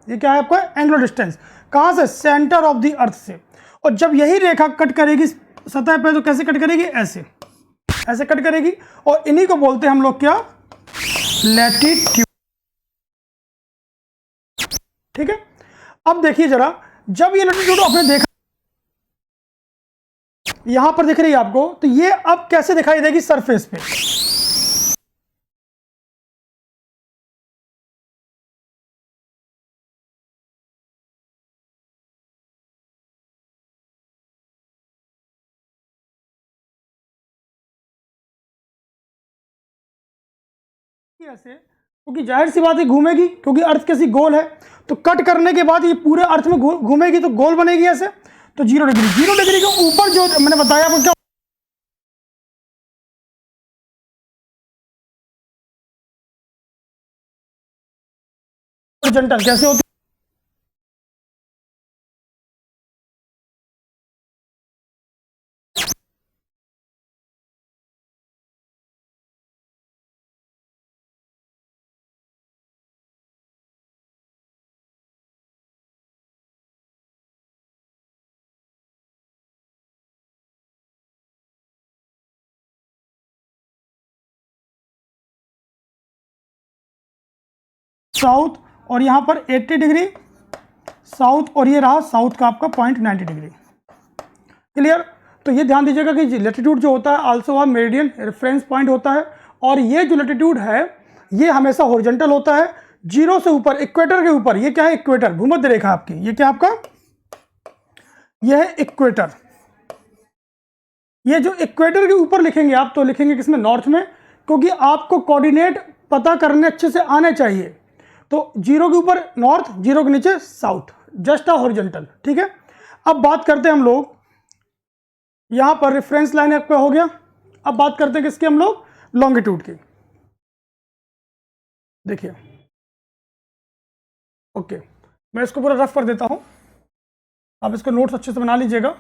ये क्या है आपका? Angular distance. कहां से? सेंटर ऑफ द अर्थ से। और जब यही रेखा कट करेगी सतह पे, तो कैसे कट करेगी? ऐसे, ऐसे कट करेगी। और इन्हीं को बोलते हैं हम लोग क्या? लैटिट्यूड। ठीक है, अब देखिए जरा, जब ये लैटिट्यूड आपने देखा यहां पर दिख रही है आपको, तो ये अब कैसे दिखाई देगी सरफेस पे। ऐसे, क्योंकि जाहिर सी बात है घूमेगी, क्योंकि अर्थ कैसी गोल है, तो कट करने के बाद ये पूरे अर्थ में घूमेगी तो गोल बनेगी ऐसे। तो 0 डिग्री, 0 डिग्री के ऊपर जो मैंने बताया आपको क्या हॉरिजॉन्टल कैसे होती साउथ, और यहां पर 80 डिग्री साउथ, और ये रहा साउथ का आपका पॉइंट 90 डिग्री। क्लियर। तो ये ध्यान दीजिएगा कि लैटिट्यूड जो होता है आल्सो आ मेरिडियन रेफरेंस पॉइंट होता है, और ये जो लैटिट्यूड है ये हमेशा हॉरिजॉन्टल होता है, 0 से ऊपर इक्वेटर के ऊपर। ये क्या है, इक्वेटर, भूमध्य रेखा आपकी, ये क्या आपका, ये है इक्वेटर। ये जो इक्वेटर के ऊपर लिखेंगे आप, तो लिखेंगे किसमें, नॉर्थ में, क्योंकि आपको कोऑर्डिनेट पता करने अच्छे से आने चाहिए। तो 0 के ऊपर नॉर्थ, 0 के नीचे साउथ, जस्ट अ हॉरिजॉन्टल। ठीक है, अब बात करते हैं हम लोग, यहां पर रेफरेंस लाइन आपका हो गया। अब बात करते हैं किसके हम लोग, लॉन्गिट्यूड की। देखिए, ओके, मैं इसको पूरा रफ कर देता हूं, आप इसको नोट्स अच्छे से बना लीजिएगा,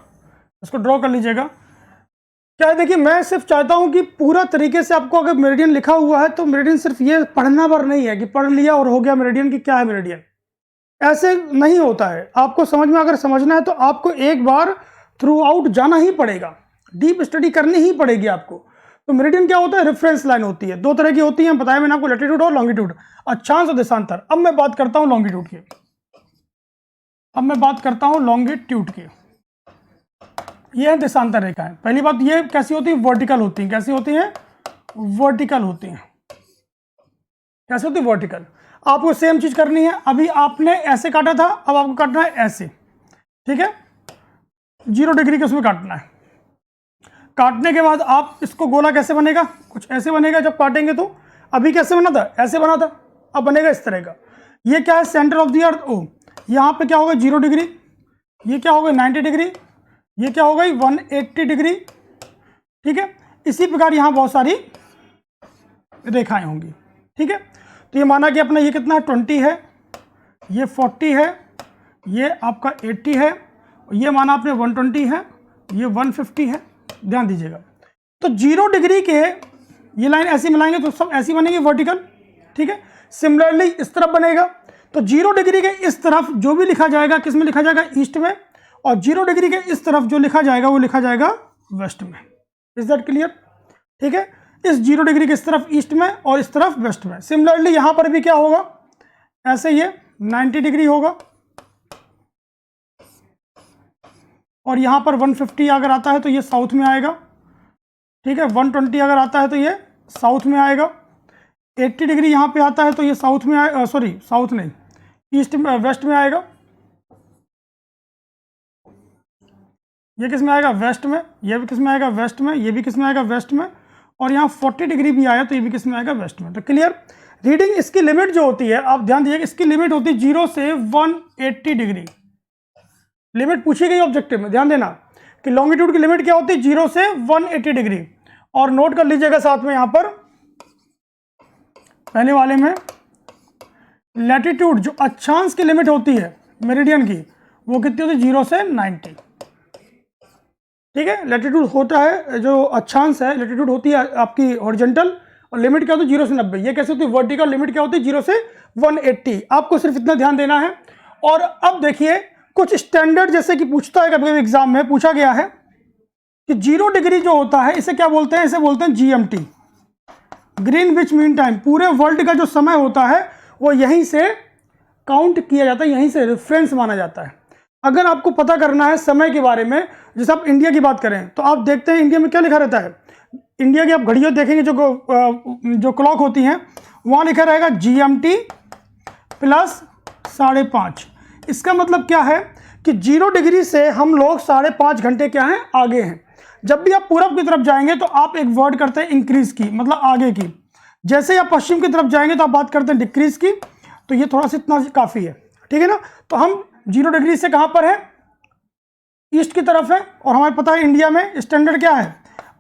इसको ड्रॉ कर लीजिएगा। क्या है, देखिए, मैं सिर्फ चाहता हूं कि पूरा तरीके से आपको, अगर मेरिडियन लिखा हुआ है तो मेरिडियन सिर्फ ये पढ़ना पर नहीं है कि पढ़ लिया और हो गया मेरिडियन की क्या है मेरिडियन, ऐसे नहीं होता है। आपको समझ में अगर समझना है तो आपको एक बार थ्रू आउट जाना ही पड़ेगा, डीप स्टडी करनी ही पड़ेगी आपको। तो मेरिडियन क्या होता है, रेफरेंस लाइन होती है, 2 तरह की होती है, बताया मैंने आपको, लैटिट्यूड और लॉन्गिट्यूड, अक्षांश और देशांतर। अब मैं बात करता हूं लॉन्गिट्यूड की, अब मैं बात करता हूं लॉन्गिट्यूड की। ये है देशांतर रेखा है। पहली बात, ये कैसी होती है, वर्टिकल होती है। कैसी होती है, वर्टिकल होती है। कैसे होती है, वर्टिकल। आपको सेम चीज करनी है, अभी आपने ऐसे काटा था, अब आपको काटना है ऐसे। ठीक है, 0 डिग्री के उसमें काटना है। काटने के बाद आप इसको, गोला कैसे बनेगा, कुछ ऐसे बनेगा जब काटेंगे तो। अभी कैसे बना था, ऐसे बना था, अब बनेगा इस तरह का। ये क्या है, सेंटर ऑफ द अर्थ। ओ, यहाँ पे क्या होगा, 0 डिग्री, ये क्या होगा 90 डिग्री, ये क्या हो गई 180 डिग्री। ठीक है, इसी प्रकार यहां बहुत सारी रेखाएं होंगी। ठीक है, तो ये माना कि अपना ये कितना है, 20 है, ये 40 है, ये आपका 80 है, ये माना आपने 120 है, ये 150 है। ध्यान दीजिएगा, तो 0 डिग्री के ये लाइन ऐसी मिलाएंगे तो सब ऐसी बनेगी वर्टिकल। ठीक है, सिमिलरली इस तरफ बनेगा, तो 0 डिग्री के इस तरफ जो भी लिखा जाएगा, किस में लिखा जाएगा, ईस्ट में, और 0 डिग्री के इस तरफ जो लिखा जाएगा वो लिखा जाएगा वेस्ट में। Is that clear. ठीक है, इस 0 डिग्री के इस तरफ ईस्ट में और इस तरफ वेस्ट में। सिमिलरली यहां पर भी क्या होगा, ऐसे ये 90 डिग्री होगा, और यहां पर 150 अगर आता है तो ये साउथ में आएगा। ठीक है, 120 अगर आता है तो ये साउथ में आएगा। 80 डिग्री यहां पे आता है तो ये साउथ में आएगा, सॉरी साउथ नहीं, ईस्ट में, वेस्ट में आएगा। ये किस में आएगा, वेस्ट में, ये भी किस में आएगा, वेस्ट में, ये भी किस में आएगा, वेस्ट में, और यहाँ 40 डिग्री भी आया तो ये भी किस में आएगा, वेस्ट में। तो क्लियर। रीडिंग इसकी लिमिट जो होती है, आप ध्यान दीजिएगा, इसकी लिमिट होती है 0 से 180 डिग्री। लिमिट पूछी गई ऑब्जेक्टिव में, ध्यान देना कि लॉन्गिट्यूड की लिमिट क्या होती है, 0 से 180 डिग्री। और नोट कर लीजिएगा साथ में, यहां पर पहले वाले में लैटिट्यूड जो अक्षांश की लिमिट होती है मेरिडियन की, वो कितनी होती है, 0 से 90। ठीक है, लैटिट्यूड होता है, जो अक्षांश है लैटिट्यूड होती है आपकी हॉरिजॉन्टल, और लिमिट क्या होती है 0 से 90। ये कैसे होती है, वर्टिकल। लिमिट क्या होती है, 0 से 180। आपको सिर्फ इतना ध्यान देना है। और अब देखिए, कुछ स्टैंडर्ड जैसे कि पूछता है, कभी एग्जाम में पूछा गया है कि 0 डिग्री जो होता है इसे क्या बोलते हैं, इसे बोलते हैं GMT, ग्रीनविच मीन टाइम। पूरे वर्ल्ड का जो समय होता है वो यहीं से काउंट किया जाता है, यहीं से रेफरेंस माना जाता है। अगर आपको पता करना है समय के बारे में, जैसे आप इंडिया की बात करें तो आप देखते हैं इंडिया में क्या लिखा रहता है। इंडिया की आप घड़ियों देखेंगे, जो क्लॉक होती हैं वहाँ लिखा रहेगा GMT प्लस 5:30। इसका मतलब क्या है कि 0 डिग्री से हम लोग 5.5 घंटे क्या हैं, आगे हैं। जब भी आप पूरब की तरफ जाएंगे तो आप एक वर्ड करते हैं इंक्रीज की, मतलब आगे की। जैसे ही आप पश्चिम की तरफ जाएंगे तो आप बात करते हैं डिक्रीज की। तो ये थोड़ा सा इतना काफ़ी है, ठीक है ना। तो हम 0 डिग्री से कहाँ पर है, ईस्ट की तरफ है। और हमें पता है इंडिया में स्टैंडर्ड क्या है,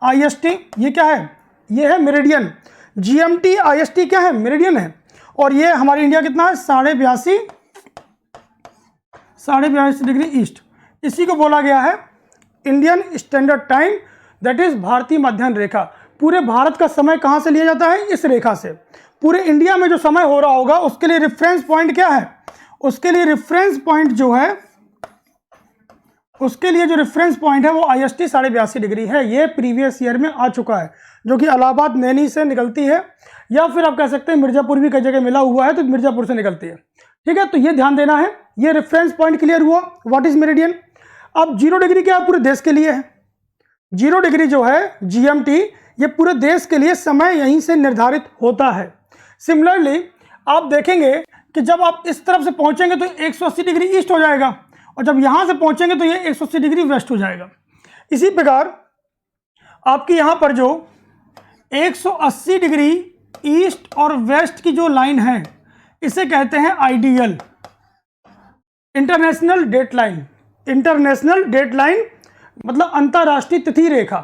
IST। ये क्या है, ये है मेरिडियन। GMT IST क्या है, मेरिडियन है। और ये हमारी इंडिया कितना है, 82.5 डिग्री ईस्ट। इसी को बोला गया है Indian standard time, that is भारतीय मध्याह्न रेखा। पूरे भारत का समय कहाँ से लिया जाता है, इस रेखा से। पूरे इंडिया में जो समय हो रहा होगा उसके लिए रेफरेंस पॉइंट क्या है, उसके लिए रेफरेंस पॉइंट जो है, उसके लिए जो रेफरेंस पॉइंट है वो IST 82.5 डिग्री है। ये प्रीवियस ईयर में आ चुका है, जो कि इलाहाबाद नैनी से निकलती है, या फिर आप कह सकते हैं मिर्जापुर भी कई जगह मिला हुआ है तो मिर्जापुर से निकलती है, ठीक है। तो ये ध्यान देना है, ये रेफरेंस पॉइंट क्लियर हुआ, व्हाट इज मेरिडियन। अब 0 डिग्री क्या है, पूरे देश के लिए है। 0 डिग्री जो है GMT, ये पूरे देश के लिए समय यहीं से निर्धारित होता है। सिमिलरली आप देखेंगे कि जब आप इस तरफ से पहुंचेंगे तो 180 डिग्री ईस्ट हो जाएगा, और जब यहां से पहुंचेंगे तो ये 180 डिग्री वेस्ट हो जाएगा। इसी प्रकार आपकी यहां पर जो 180 डिग्री ईस्ट और वेस्ट की जो लाइन है, इसे कहते हैं ideal, international date line. International date line मतलब अंतरराष्ट्रीय तिथि रेखा,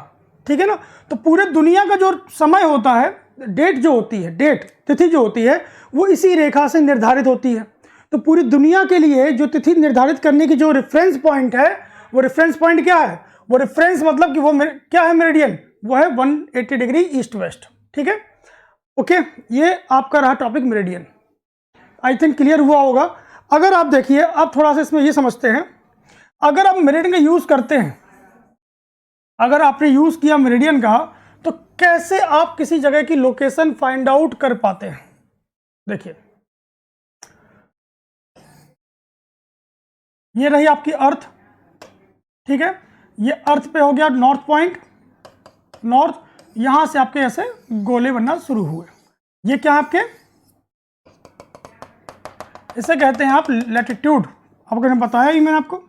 ठीक है ना। तो पूरे दुनिया का जो समय होता है, डेट जो होती है, डेट तिथि जो होती है, वो इसी रेखा से निर्धारित होती है। तो पूरी दुनिया के लिए जो तिथि निर्धारित करने की जो रेफरेंस पॉइंट है, वो रेफरेंस पॉइंट क्या है, वो रेफरेंस मतलब कि वो क्या है, मेरिडियन, वो है 180 डिग्री ईस्ट वेस्ट, ठीक है। ओके, ये आपका रहा topic meridian. I think clear हुआ होगा। अगर आप देखिए, अब थोड़ा सा इसमें ये समझते हैं, अगर आप मेरिडियन का यूज करते हैं, अगर आपने यूज किया मेरिडियन का, तो कैसे आप किसी जगह की लोकेशन फाइंड आउट कर पाते हैं। देखिए, ये रही आपकी अर्थ, ठीक है। ये अर्थ पे हो गया नॉर्थ पॉइंट, नॉर्थ, यहां से आपके ऐसे गोले बनना शुरू हुए। ये क्या है आपके, इसे कहते हैं आप लैटिट्यूड। आपको मैंने बताया ही, मैंने आपको,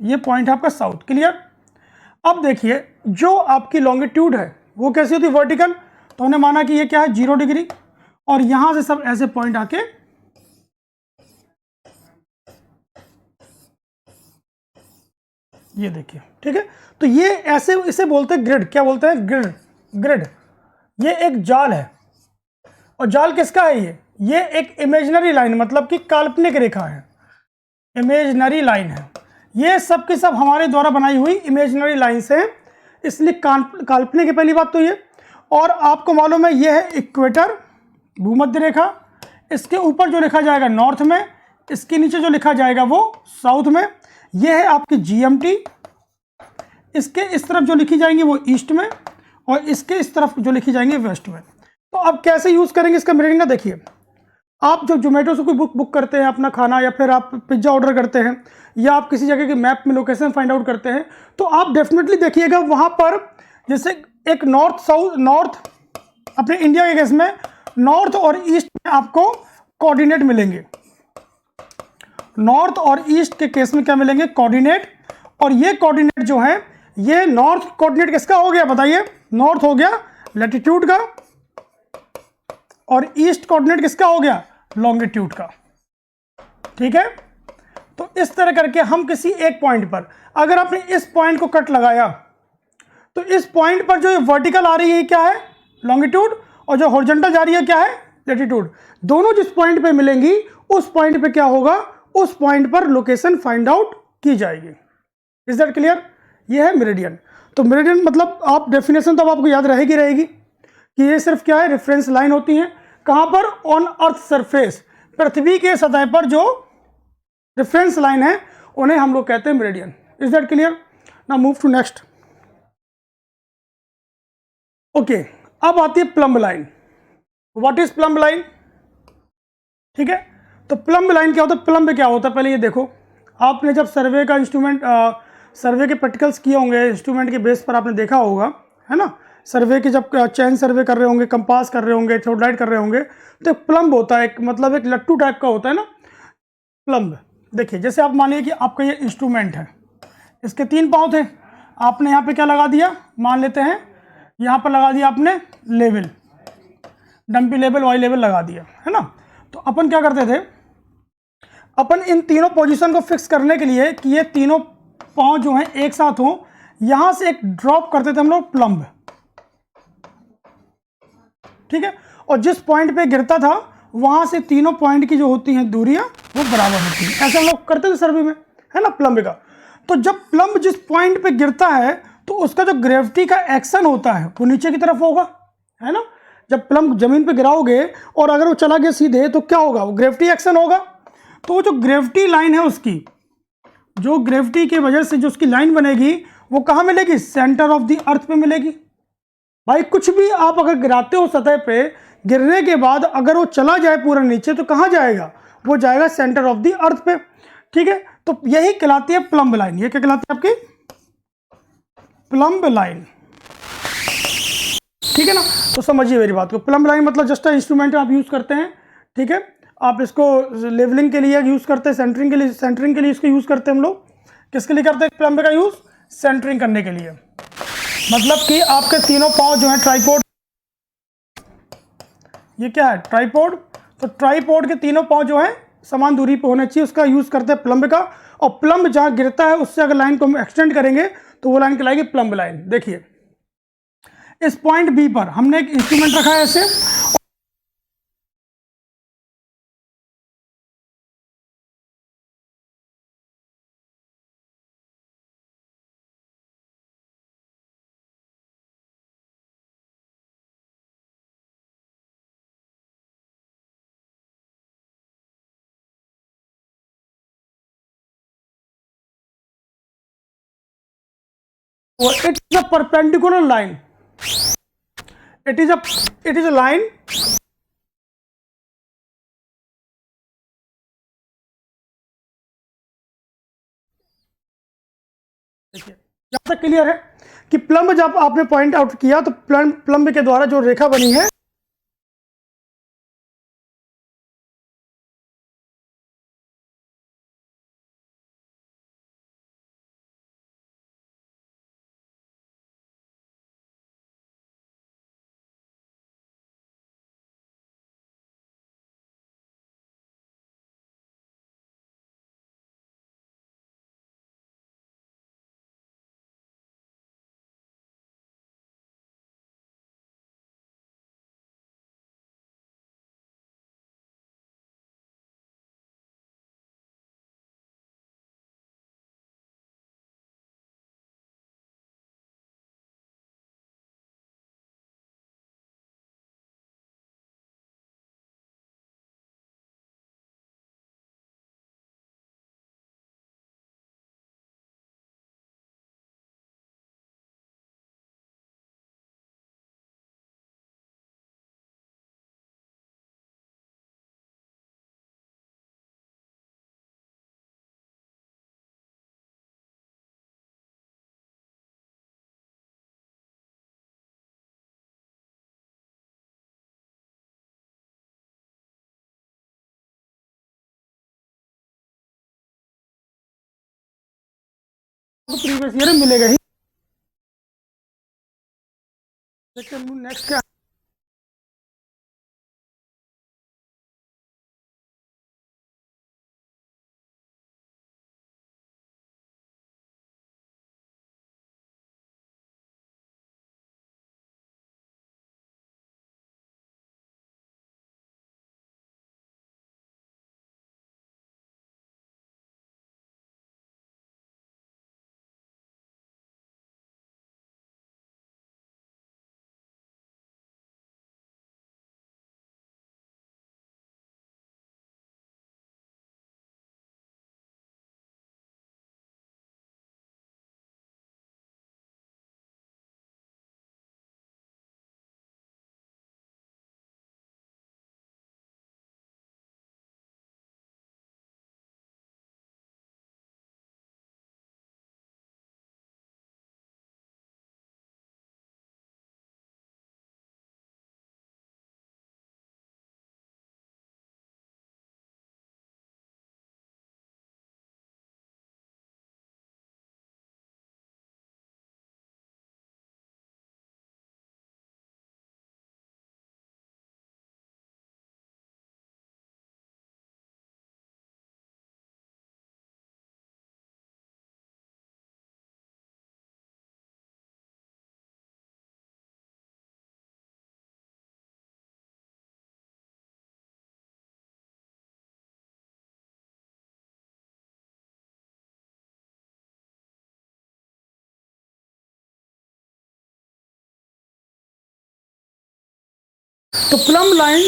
ये पॉइंट है आपका साउथ, क्लियर। अब देखिए, जो आपकी लॉन्गिट्यूड है वो कैसी होती है, वर्टिकल। तो हमने माना कि ये क्या है, 0 डिग्री, और यहां से सब ऐसे पॉइंट आके ये देखिए, ठीक है। तो ये ऐसे, इसे बोलते हैं ग्रिड। क्या बोलते हैं, ग्रिड, ग्रिड। ये एक जाल है, और जाल किसका है, ये एक इमेजिनरी लाइन, मतलब कि काल्पनिक रेखा है, इमेजिनरी लाइन है। ये सब के सब हमारे द्वारा बनाई हुई इमेजिनरी लाइन्स हैं, इसलिए काल्पनिक है, पहली बात तो ये। और आपको मालूम है ये है इक्वेटर, भूमध्य रेखा। इसके ऊपर जो लिखा जाएगा नॉर्थ में, इसके नीचे जो लिखा जाएगा वो साउथ में। ये है आपकी GMT, इसके इस तरफ जो लिखी जाएंगी वो ईस्ट में, और इसके इस तरफ जो लिखी जाएंगी वेस्ट में। तो अब कैसे यूज करेंगे इसका मेरिडियन का, देखिए, आप जब जोमेटो से कोई बुक करते हैं अपना खाना, या फिर आप पिज्ज़ा ऑर्डर करते हैं, या आप किसी जगह के मैप में लोकेशन फाइंड आउट करते हैं, तो आप डेफिनेटली देखिएगा वहाँ पर जैसे एक नॉर्थ, साउथ, नॉर्थ, अपने इंडिया के केस में नॉर्थ और ईस्ट में आपको कोऑर्डिनेट मिलेंगे। नॉर्थ और ईस्ट के केस में क्या मिलेंगे, कोऑर्डिनेट। और ये कोऑर्डिनेट जो है, ये नॉर्थ कोऑर्डिनेट किसका हो गया, बताइए, नॉर्थ हो गया लैटिट्यूड का, और ईस्ट कोऑर्डिनेट किसका हो गया, लॉन्गिट्यूड का, ठीक है। तो इस तरह करके हम किसी एक पॉइंट पर, अगर आपने इस पॉइंट को कट लगाया, तो इस पॉइंट पर जो वर्टिकल आ रही है क्या है, लॉन्गिट्यूड, और जो हॉरिजॉन्टल जा रही है क्या है, लैटिट्यूड। दोनों जिस पॉइंट पे मिलेंगी, उस पॉइंट पे क्या होगा, उस पॉइंट पर लोकेशन फाइंड आउट की जाएगी। Is that clear. ये है मेरिडियन। तो मेरिडियन मतलब आप डेफिनेशन तो आपको याद रहेगी कि ये सिर्फ क्या है, रेफरेंस लाइन होती है। कहां पर, ऑन अर्थ सरफेस, पृथ्वी के सतह पर जो रेफरेंस लाइन है उन्हें हम लोग कहते हैं meridian. Is that clear. Now move to next. Okay, अब आती है plumb line. What is plumb line. ठीक है। तो प्लम्ब लाइन क्या होता है, प्लम्ब क्या होता है, पहले ये देखो। आपने जब सर्वे का इंस्ट्रूमेंट सर्वे के प्रैक्टिकल्स किए होंगे, इंस्ट्रूमेंट के बेस पर आपने देखा होगा, है ना। सर्वे के जब चैन सर्वे कर रहे होंगे, कंपास कर रहे होंगे, थ्रोडलाइट कर रहे होंगे, तो एक प्लम्ब होता है, एक मतलब एक लट्टू टाइप का होता है ना प्लम्ब। देखिए जैसे आप मानिए कि आपका ये इंस्ट्रूमेंट है, इसके 3 पाँव थे, आपने यहाँ पे क्या लगा दिया, मान लेते हैं यहाँ पर लगा दिया आपने level, dumpy level, Y level लगा दिया, है ना। तो अपन क्या करते थे, अपन इन तीनों पोजीशन को फिक्स करने के लिए कि ये तीनों पाँव जो हैं एक साथ हों, यहां से एक ड्रॉप करते थे हम लोग प्लम्ब, ठीक है। और जिस पॉइंट पे गिरता था वहां से तीनों पॉइंट की जो होती हैं दूरियां वो बराबर होती हैं, ऐसे हम लोग करते थे सर्वे में, है ना, प्लम्ब का। तो जब प्लम्ब जिस पॉइंट पे गिरता है तो उसका जो ग्रेविटी का एक्शन होता है वो नीचे की तरफ होगा, है ना। जब प्लम्ब जमीन पे गिराओगे और अगर वो चला गया सीधे तो क्या होगा, वो ग्रेविटी एक्शन होगा। तो वो जो ग्रेविटी लाइन है उसकी, जो ग्रेविटी की वजह से जो उसकी लाइन बनेगी वो कहाँ मिलेगी, सेंटर ऑफ द अर्थ पे मिलेगी। भाई कुछ भी आप अगर गिराते हो सतह पे, गिरने के बाद अगर वो चला जाए पूरा नीचे तो कहाँ जाएगा, वो जाएगा सेंटर ऑफ द अर्थ पे, ठीक है। तो यही कहलाती है प्लम्ब लाइन। ये क्या कहलाती है आपकी, प्लम्ब लाइन, ठीक है ना। तो समझिए मेरी बात को, प्लम्ब लाइन मतलब जस्ट इंस्ट्रूमेंट आप यूज करते हैं, ठीक है। आप इसको लेवलिंग के लिए यूज करते हैं, सेंटरिंग के लिए इसको यूज करते हैं हम लोग। किसके लिए करते हैं प्लम्ब का यूज, सेंटरिंग करने के लिए। मतलब कि आपके तीनों पांव जो है ट्राइपॉड, ये क्या है ट्राइपॉड, तो ट्राइपॉड के तीनों पांव जो है समान दूरी पे होने चाहिए, उसका यूज करते हैं प्लम्ब का। और प्लम्ब जहां गिरता है उससे अगर लाइन को हम एक्सटेंड करेंगे तो वो लाइन कहलाएगी प्लम्ब लाइन। देखिए इस पॉइंट बी पर हमने एक इंस्ट्रूमेंट रखा है ऐसे, और it is a perpendicular line, it is a line, देखिए यहां तक क्लियर है कि प्लम्ब जब आपने पॉइंट आउट किया तो प्लम्ब के द्वारा जो रेखा बनी है तो प्रीवियस ईयर मिलेगा ही। देखिए नेक्स्ट क्या तो प्लम लाइन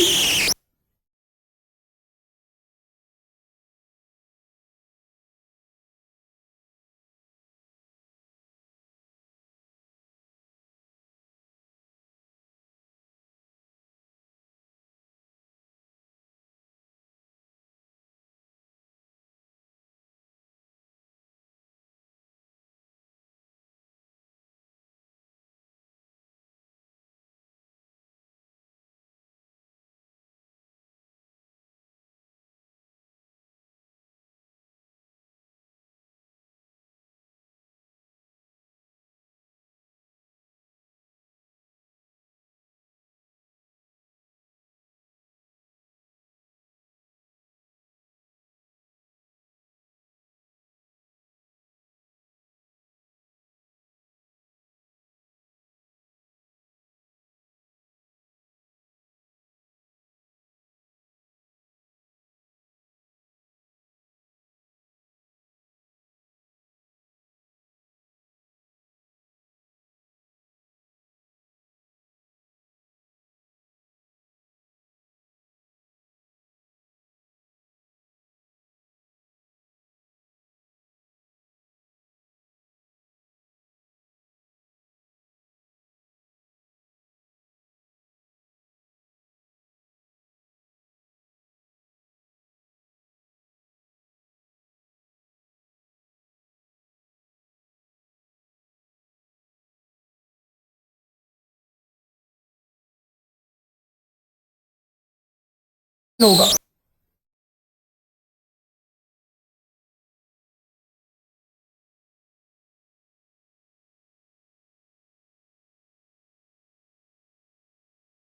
होगा।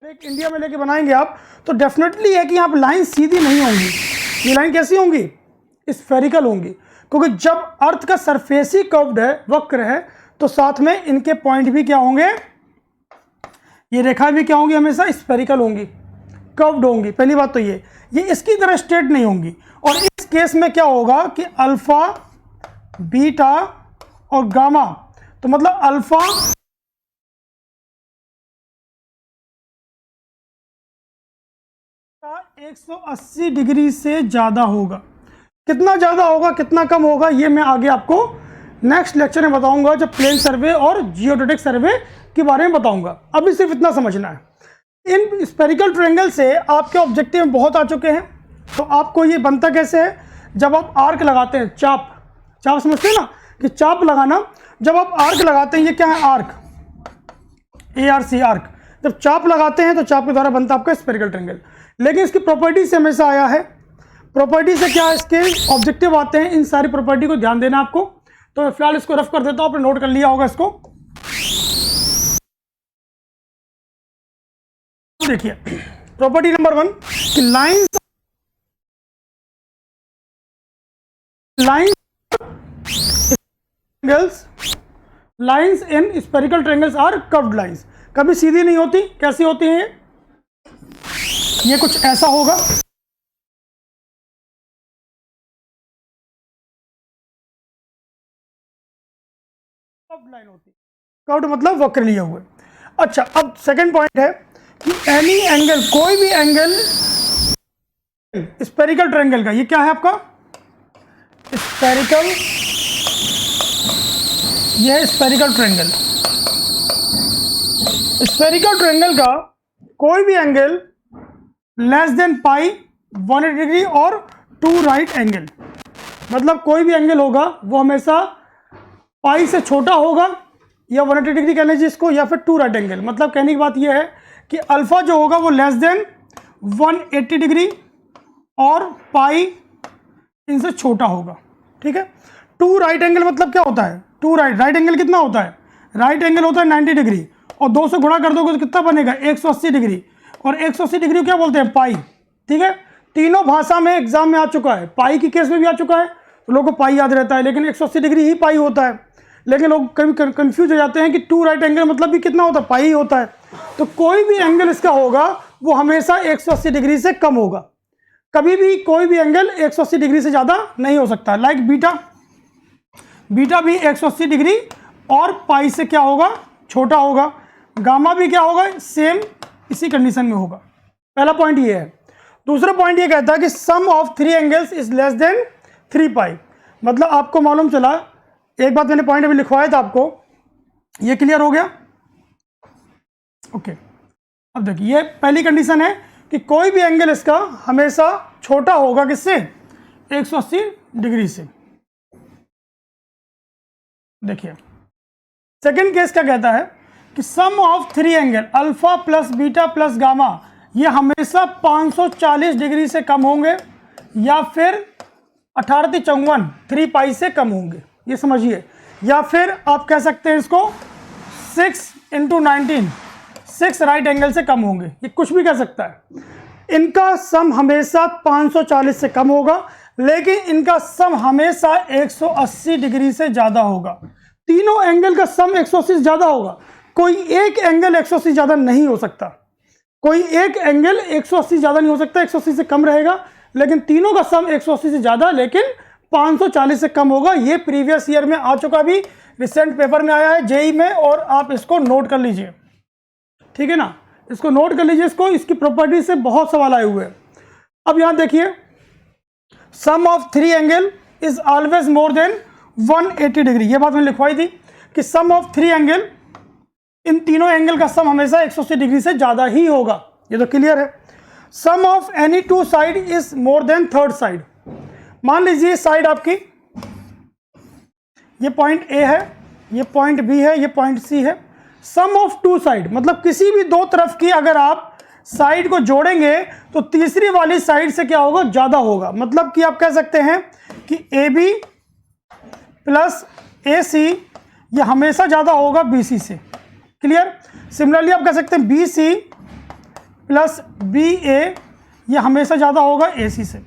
एक इंडिया में लेके बनाएंगे आप तो डेफिनेटली है कि यहाँ पर लाइन सीधी नहीं होंगी। ये लाइन कैसी होंगी? स्फेरिकल होंगी, क्योंकि जब अर्थ का सरफेस ही कर्व्ड है, वक्र है, तो साथ में इनके पॉइंट भी क्या होंगे? ये रेखा भी क्या होंगी? हमेशा स्फेरिकल होंगी, कर्व्ड होंगी। पहली बात तो ये इसकी तरह स्ट्रेट नहीं होंगी। और इस केस में क्या होगा कि अल्फा, बीटा और गामा, तो मतलब अल्फा 180 डिग्री से ज़्यादा होगा। कितना ज़्यादा होगा, कितना कम होगा, ये मैं आगे आपको नेक्स्ट लेक्चर में बताऊंगा, जब प्लेन सर्वे और जियोडेटिक सर्वे के बारे में बताऊंगा। अभी सिर्फ इतना समझना है। इन स्फेरिकल ट्रायंगल से आपके ऑब्जेक्टिव में बहुत आ चुके हैं। तो आपको ये बनता कैसे है? जब आप आर्क लगाते हैं, चाप समझते हैं ना कि चाप लगाना, जब आप आर्क लगाते हैं, ये क्या है? Arc, ARC, arc. जब चाप लगाते हैं तो चाप के द्वारा बनता है आपका स्फेरिकल ट्रायंगल। लेकिन इसकी प्रॉपर्टी से हमेशा आया है। प्रॉपर्टी से क्या है? इसके ऑब्जेक्टिव आते हैं। इन सारी प्रॉपर्टी को ध्यान देना आपको। तो मैं फिलहाल इसको रफ कर देता हूं, आपने नोट कर लिया होगा इसको। देखिए प्रॉपर्टी नंबर 1 कि lines in spherical triangles are curved lines. कभी सीधी नहीं होती। कैसी होती हैं ये कुछ ऐसा होगा। कर्व्ड लाइन होती, कर्व्ड मतलब वक्र लिए हुए। अच्छा, अब सेकंड पॉइंट है कि एनी एंगल, कोई भी एंगल स्फेरिकल ट्रायंगल का, ये क्या है आपका? स्फेरिकल, ये है स्फेरिकल ट्रायंगल। स्फेरिकल ट्रायंगल का कोई भी angle less than pi 180 degree और 2 राइट एंगल, मतलब कोई भी एंगल होगा वो हमेशा पाई से छोटा होगा, या 180 डिग्री कह लीजिए इसको, या फिर 2 राइट एंगल। मतलब कहने की बात यह है कि अल्फा जो होगा वो लेस देन 180 डिग्री और पाई इनसे छोटा होगा। ठीक है। 2 राइट एंगल मतलब क्या होता है? 2 राइट एंगल कितना होता है? राइट एंगल होता है 90 डिग्री, और 2 से गुणा कर दोगे तो कितना बनेगा? 180 डिग्री। और 180 डिग्री क्या बोलते हैं? पाई। ठीक है। तीनों भाषा में एग्जाम में आ चुका है, पाई की केस में भी आ चुका है, तो लोगों को पाई याद रहता है, लेकिन 180 डिग्री ही पाई होता है। लेकिन लोग कभी कंफ्यूज हो जाते हैं कि 2 राइट एंगल मतलब भी कितना होता है? पाई ही होता है। तो कोई भी एंगल इसका होगा वो हमेशा 180 डिग्री से कम होगा। कभी भी कोई भी एंगल 180 डिग्री से ज़्यादा नहीं हो सकता। लाइक बीटा भी 180 डिग्री और पाई से क्या होगा? छोटा होगा। गामा भी क्या होगा? सेम इसी कंडीशन में होगा। पहला पॉइंट ये है। दूसरा पॉइंट ये कहता है कि sum of 3 angles is less than 3 pi. मतलब आपको मालूम चला, एक बात मैंने पॉइंट अभी लिखवाया था आपको, ये क्लियर हो गया? ओके। अब देखिए, ये पहली कंडीशन है कि कोई भी एंगल इसका हमेशा छोटा होगा किससे? 180 डिग्री से। देखिए सेकंड केस क्या कहता है कि sum of 3 angle alpha plus beta plus gamma ये हमेशा 540 डिग्री से कम होंगे या फिर 1854 3 पाई से कम होंगे, ये समझिए। या फिर आप कह सकते हैं इसको 6 × 19 6 राइट एंगल से कम होंगे, ये कुछ भी कह सकता है। इनका सम हमेशा 540 से कम होगा, लेकिन इनका सम हमेशा 180 डिग्री से ज़्यादा होगा। तीनों एंगल का सम 180 से ज़्यादा होगा, कोई एक एंगल 180 से ज़्यादा नहीं हो सकता। कोई एक एंगल 180 ज़्यादा नहीं हो सकता, 180 से कम रहेगा, लेकिन तीनों का सम 180 से ज़्यादा लेकिन 540 से कम होगा। ये प्रीवियस ईयर में आ चुका, भी रिसेंट पेपर में आया है जेई में, और आप इसको नोट कर लीजिए, ठीक है ना, इसको नोट कर लीजिए। इसको, इसकी प्रॉपर्टी से बहुत सवाल आए हुए हैं। अब यहां देखिए, sum of 3 angle is always more than 180 degree. ये बात मैंने लिखवाई थी कि सम ऑफ 3 एंगल, इन तीनों एंगल का सम हमेशा 180 डिग्री से ज्यादा ही होगा, ये तो क्लियर है। Sum of any 2 side is more than 3rd side. मान लीजिए साइड आपकी, ये पॉइंट ए है, ये पॉइंट बी है, ये पॉइंट सी है। सम ऑफ 2 साइड मतलब किसी भी दो तरफ की अगर आप साइड को जोड़ेंगे तो तीसरी वाली साइड से क्या होगा? ज्यादा होगा। मतलब कि आप कह सकते हैं कि ए बी प्लस ए सी ये हमेशा ज्यादा होगा बी सी से। क्लियर? सिमिलरली आप कह सकते हैं बी सी प्लस बी ए ये हमेशा ज़्यादा होगा ए सी से।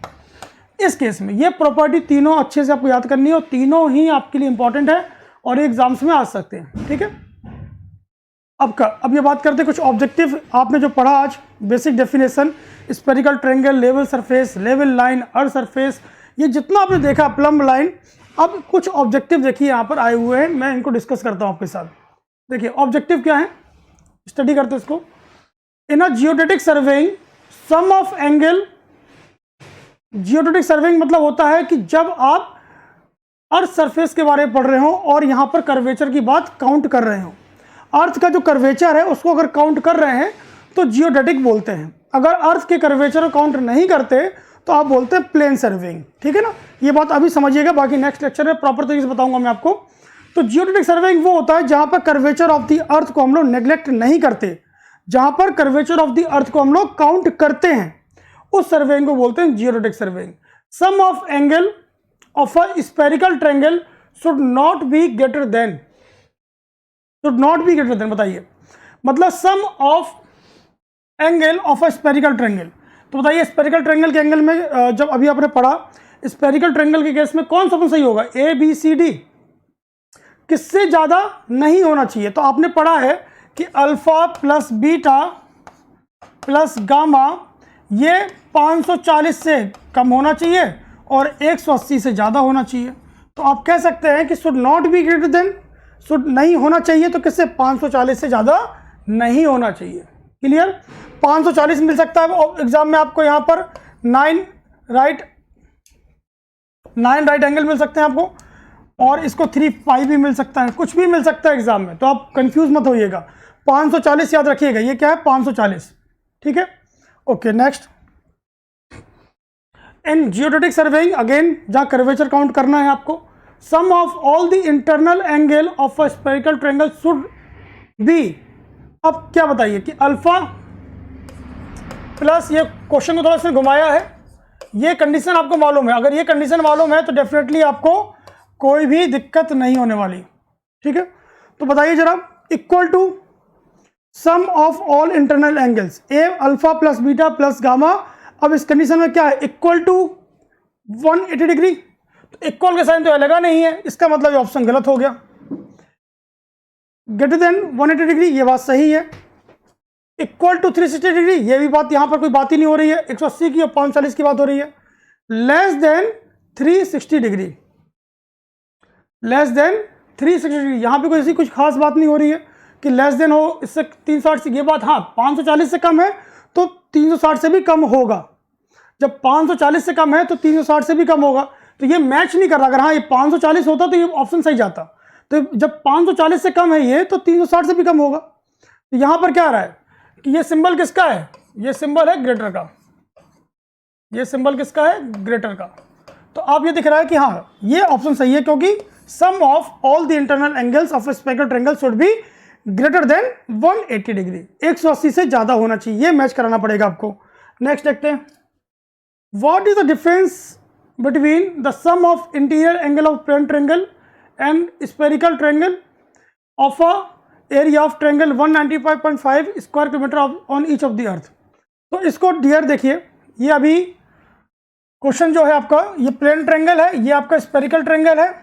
इस केस में ये प्रॉपर्टी तीनों अच्छे से आपको याद करनी है, और तीनों ही आपके लिए इंपॉर्टेंट है और एग्जाम्स में आ सकते हैं, ठीक है। अब ये बात करते हैं कुछ ऑब्जेक्टिव। आपने जो पढ़ा आज, basic definition, spherical triangle, level surface, level line, earth surface, ये जितना आपने देखा, प्लम्ब लाइन। अब कुछ ऑब्जेक्टिव देखिए यहाँ पर आए हुए हैं, मैं इनको डिस्कस करता हूँ आपके साथ। देखिए ऑब्जेक्टिव क्या है, स्टडी करते हैं इसको। In a geodetic surveying sum of angle, geodetic surveying मतलब होता है कि जब आप अर्थ सरफेस के बारे में पढ़ रहे हो और यहाँ पर कर्वेचर की बात काउंट कर रहे हो, अर्थ का जो कर्वेचर है उसको अगर काउंट कर रहे हैं तो जियोडेटिक बोलते हैं। अगर अर्थ के कर्वेचर को काउंट नहीं करते तो आप बोलते हैं प्लेन सर्वेइंग, ठीक है ना। ये बात अभी समझिएगा, बाकी नेक्स्ट लेक्चर में प्रॉपर तरीके से बताऊंगा मैं आपको। तो जियोडेटिक सर्वेइंग वो होता है जहां पर कर्वेचर ऑफ द अर्थ को हम लोग नेग्लेक्ट नहीं करते, जहां पर कर्वेचर ऑफ द अर्थ को हम लोग काउंट करते हैं, उस सर्वेइंग को बोलते हैं geodetic surveying. Sum of angle of a spherical triangle should not be greater than, should not be greater than, बताइए मतलब sum of angle of a spherical triangle. तो बताइए स्फेरिकल ट्रायंगल के एंगल में जब अभी आपने पढ़ा, स्फेरिकल ट्रायंगल के केस में कौन सा ऑप्शन सही होगा? ए बी सी डी, किससे ज्यादा नहीं होना चाहिए? तो आपने पढ़ा है कि alpha plus beta plus gamma ये 540 से कम होना चाहिए और 180 से ज़्यादा होना चाहिए। तो आप कह सकते हैं कि should not be greater than, should नहीं होना चाहिए तो किससे? 540 से ज़्यादा नहीं होना चाहिए। क्लियर? 540 मिल सकता है एग्जाम में आपको, यहाँ पर 9 राइट एंगल मिल सकते हैं आपको, और इसको 3 पाई भी मिल सकता है, कुछ भी मिल सकता है एग्जाम में, तो आप कंफ्यूज मत होइएगा। 540 याद रखिएगा, ये क्या है? 540, ठीक है। Okay next, in geodetic surveying again जहां कर्वेचर काउंट करना है आपको, sum of all the internal angle of a spherical triangle should be. अब क्या बताइए कि अल्फा प्लस, ये क्वेश्चन को थोड़ा सा घुमाया है, ये कंडीशन आपको मालूम है। अगर ये कंडीशन मालूम है तो डेफिनेटली आपको कोई भी दिक्कत नहीं होने वाली, ठीक है। तो बताइए जरा, equal to sum of all internal angles, a alpha plus beta plus gamma. अब इस कंडीशन में क्या है? Equal to 180 degree. तो इक्वल के साइन तो लगा नहीं है, इसका मतलब ये ऑप्शन गलत हो गया। ग्रेटर देन 180 डिग्री, ये बात सही है। इक्वल टू 360 डिग्री, ये भी बात, यहां पर कोई बात ही नहीं हो रही है, 180 की और 540 की बात हो रही है। Less than 360 degree, less than 360 degree, यहां पे कोई ऐसी कुछ खास बात नहीं हो रही है, कि लेस देन हो, इससे 360 से ये बात, हाँ 540 से कम है तो 360 से भी कम होगा, जब 540 से कम है तो 360 से भी कम होगा। तो ये मैच नहीं कर रहा, अगर हाँ ये 540 होता तो ये ऑप्शन सही जाता, तो जब 540 से कम है ये तो 360 से भी कम होगा। तो यहाँ पर क्या आ रहा है कि ये सिंबल किसका है, ये सिंबल है ग्रेटर का, ये सिंबल किसका है, ग्रेटर का। तो आप ये दिख रहा है कि हाँ ये ऑप्शन सही है, क्योंकि sum of all the internal angles of a spectral triangle should be greater than 180 degree, 180 से ज़्यादा होना चाहिए, ये मैच कराना पड़ेगा आपको। नेक्स्ट देखते हैं, what is the difference between the sum of interior angle of plane triangle and spherical triangle of a area of triangle 195.5 square kilometer on each of the earth. तो इसको डियर देखिए, ये अभी क्वेश्चन जो है आपका, ये प्लेन ट्रायंगल है, ये आपका स्फेरिकल ट्रायंगल है,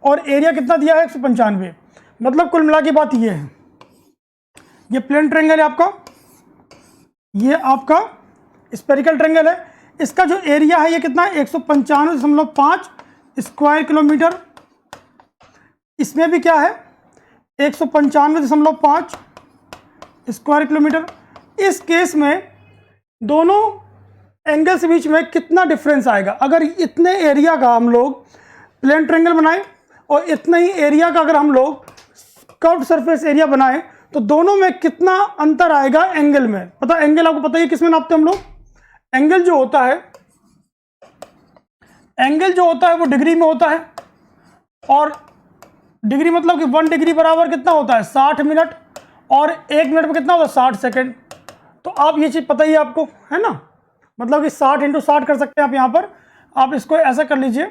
और एरिया कितना दिया है 195, मतलब कुल मिला की बात ये है, ये प्लेन ट्रायंगल है आपका, ये आपका स्फेरिकल ट्रायंगल है, इसका जो एरिया है ये कितना है 195.5 स्क्वायर किलोमीटर, इसमें भी क्या है 195.5 स्क्वायर किलोमीटर। इस केस में दोनों एंगल्स के बीच में कितना डिफरेंस आएगा, अगर इतने एरिया का हम लोग प्लेन ट्रायंगल बनाएं और इतने ही एरिया का अगर हम लोग कर्व्ड सरफेस एरिया बनाएं तो दोनों में कितना अंतर आएगा एंगल में। पता, एंगल आपको पता ही किस में नापते हैं हम लोग, एंगल जो होता है, एंगल जो होता है वो डिग्री में होता है, और डिग्री मतलब कि 1 डिग्री बराबर कितना होता है 60 मिनट, और 1 मिनट में कितना होता है 60 सेकेंड। तो आप ये चीज़ पता ही है आपको, है ना, मतलब कि 60 × 60 कर सकते हैं आप, यहाँ पर आप इसको ऐसा कर लीजिए,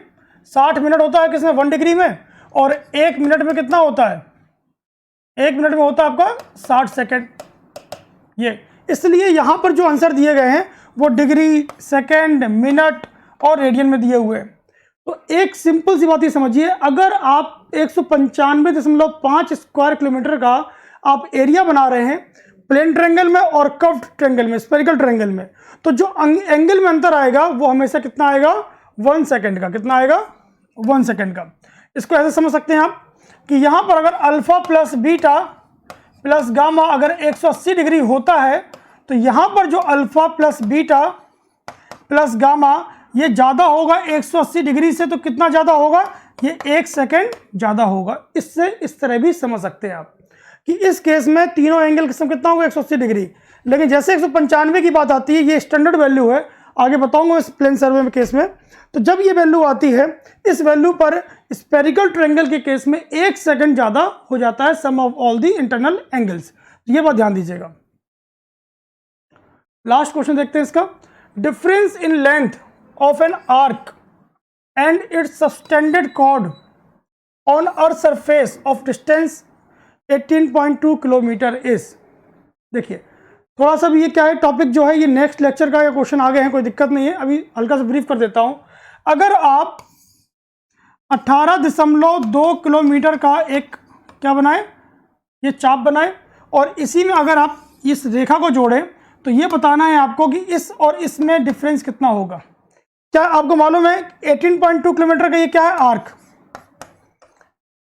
60 मिनट होता है किसमें 1 डिग्री में, और 1 मिनट में कितना होता है, 1 मिनट में होता है आपका 60 सेकेंड। ये इसलिए यहाँ पर जो आंसर दिए गए हैं वो डिग्री, सेकेंड, मिनट और रेडियन में दिए हुए हैं। तो एक सिंपल सी बात ये समझिए, अगर आप 195.5 स्क्वायर किलोमीटर का आप एरिया बना रहे हैं प्लेन ट्रायंगल में और कर्व्ड ट्रायंगल में, स्फेरिकल ट्रायंगल में, तो जो एंगल में अंतर आएगा वो हमेशा कितना आएगा 1 सेकेंड का, कितना आएगा 1 सेकेंड का। इसको ऐसे समझ सकते हैं आप कि यहाँ पर अगर alpha plus beta plus gamma अगर 180 डिग्री होता है, तो यहाँ पर जो alpha plus beta plus gamma ये ज़्यादा होगा 180 डिग्री से, तो कितना ज़्यादा होगा, ये 1 सेकेंड ज़्यादा होगा। इससे इस तरह भी समझ सकते हैं आप कि इस केस में तीनों एंगल किस्म कितना होगा 180 डिग्री, लेकिन जैसे 195 की बात आती है, ये स्टैंडर्ड वैल्यू है, आगे बताऊंगा इस प्लेन सर्वे में केस में। तो जब ये वैल्यू आती है, इस वैल्यू पर स्फेरिकल ट्रायंगल के केस में 1 सेकेंड ज़्यादा हो जाता है sum of all the internal angles, ये बात ध्यान दीजिएगा। लास्ट क्वेश्चन देखते हैं इसका, difference in length of an arc and its subtended chord on earth surface of distance 18.2 kilometre is. देखिए थोड़ा सा भी ये क्या है, टॉपिक जो है ये नेक्स्ट लेक्चर का, या क्वेश्चन आ गए हैं, कोई दिक्कत नहीं है, अभी हल्का सा ब्रीफ कर देता हूं। अगर आप 18.2 किलोमीटर का एक क्या बनाएं, ये चाप बनाएं, और इसी में अगर आप इस रेखा को जोड़ें तो ये बताना है आपको कि इस और इसमें डिफरेंस कितना होगा। क्या आपको मालूम है 18.2 किलोमीटर का ये क्या है आर्क,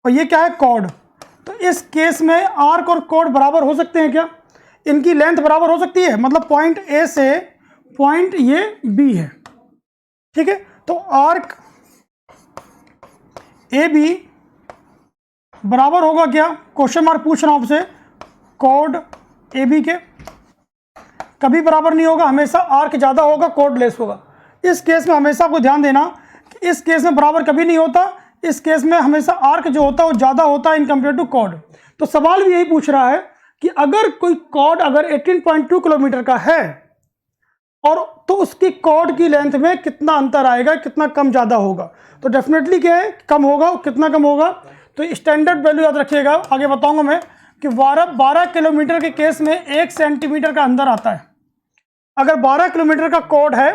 और ये क्या है कॉर्ड। तो इस केस में आर्क और कॉर्ड बराबर हो सकते हैं क्या, इनकी लेंथ बराबर हो सकती है, मतलब पॉइंट ए से पॉइंट ये बी है, ठीक है। तो आर्क ए बी बराबर होगा क्या, क्वेश्चन मार्क पूछ रहा हूं आपसे, कॉर्ड ए बी के कभी बराबर नहीं होगा, हमेशा आर्क ज़्यादा होगा कॉर्ड लेस होगा। इस केस में हमेशा आपको ध्यान देना कि इस केस में बराबर कभी नहीं होता, इस केस में हमेशा आर्क जो होता है वो ज़्यादा होता है इन कंपेयर टू कॉर्ड। तो सवाल भी यही पूछ रहा है कि अगर कोई कॉर्ड अगर 18.2 किलोमीटर का है, और तो उसकी कॉर्ड की लेंथ में कितना अंतर आएगा, कितना कम ज़्यादा होगा। तो डेफिनेटली क्या है, कम होगा, कितना कम होगा, तो स्टैंडर्ड वैल्यू याद रखिएगा, आगे बताऊंगा मैं कि 12 किलोमीटर के केस में 1 सेंटीमीटर का अंदर आता है। अगर 12 किलोमीटर का कॉर्ड है,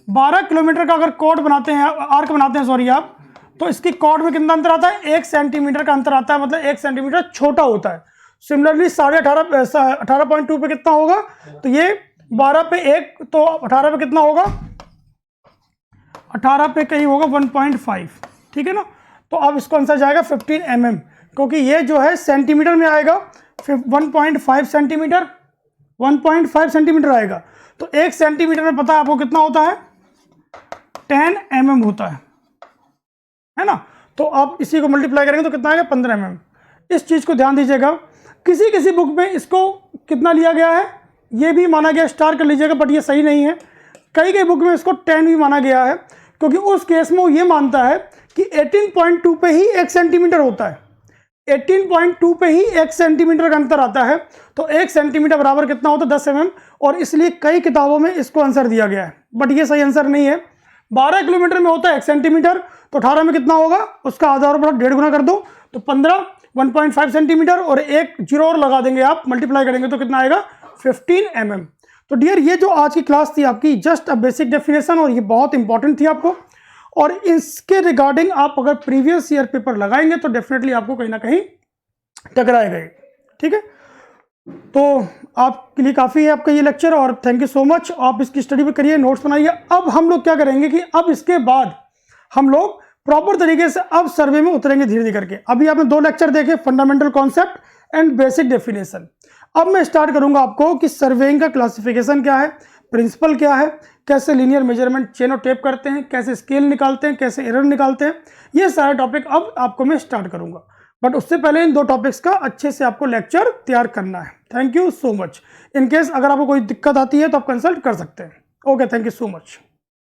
12 किलोमीटर का अगर कॉर्ड बनाते हैं, आर्क बनाते हैं सॉरी आप, तो इसकी कॉर्ड में कितना अंतर आता है, 1 सेंटीमीटर का अंतर आता है, मतलब 1 सेंटीमीटर छोटा होता है। सिमिलरली 18.2 पे कितना होगा, तो ये 12 पे 1, तो 18 पे कितना होगा, 18 पे कहीं होगा 1.5, ठीक है ना। तो अब इसको आंसर जाएगा 15 mm, क्योंकि ये जो है सेंटीमीटर में आएगा, 1.5 सेंटीमीटर, 1.5 सेंटीमीटर आएगा। तो 1 सेंटीमीटर में पता है आपको कितना होता है, 10 mm होता है ना। तो आप इसी को मल्टीप्लाई करेंगे तो कितना आएगा, 15 mm। इस चीज़ को ध्यान दीजिएगा। किसी किसी बुक में इसको कितना लिया गया है, ये भी माना गया, स्टार कर लीजिएगा, बट ये सही नहीं है। कई कई बुक में इसको 10 भी माना गया है, क्योंकि उस केस में वो ये मानता है कि 18.2 पे ही 1 सेंटीमीटर होता है, 18.2 पे ही 1 सेंटीमीटर का अंतर आता है। तो 1 सेंटीमीटर बराबर कितना होता है, 10 mm, और इसलिए कई किताबों में इसको आंसर दिया गया है, बट ये सही आंसर नहीं है। 12 किलोमीटर में होता है 1 सेंटीमीटर, तो 18 में कितना होगा, उसका आधा और बढ़ा 1.5 गुना कर दो, तो 15, 1.5 सेंटीमीटर, और एक जीरो और लगा देंगे आप, मल्टीप्लाई करेंगे तो कितना आएगा, 15 mm। तो डियर, ये जो आज की क्लास थी आपकी, जस्ट अ बेसिक डेफिनेशन, और ये बहुत इंपॉर्टेंट थी आपको, और इसके रिगार्डिंग आप अगर प्रीवियस ईयर पेपर लगाएंगे तो डेफिनेटली आपको कहीं ना कहीं टकराएगा, ठीक है। तो आपके लिए काफ़ी है आपका ये लेक्चर, और थैंक यू सो मच। आप इसकी स्टडी भी करिए, नोट्स बनाइए। अब हम लोग क्या करेंगे कि अब इसके बाद हम लोग प्रॉपर तरीके से अब सर्वे में उतरेंगे धीरे धीरे करके। अभी आपने 2 लेक्चर देखे, fundamental concept and basic definition. अब मैं स्टार्ट करूंगा आपको कि सर्वेइंग का क्लासिफिकेशन क्या है, प्रिंसिपल क्या है, कैसे लीनियर मेजरमेंट चेन और टेप करते हैं, कैसे स्केल निकालते हैं, कैसे एरर निकालते हैं, ये सारे टॉपिक अब आपको मैं स्टार्ट करूंगा। बट उससे पहले इन 2 टॉपिक्स का अच्छे से आपको लेक्चर तैयार करना है। Thank you so much. In case अगर आपको कोई दिक्कत आती है तो आप कंसल्ट कर सकते हैं। Okay, thank you so much.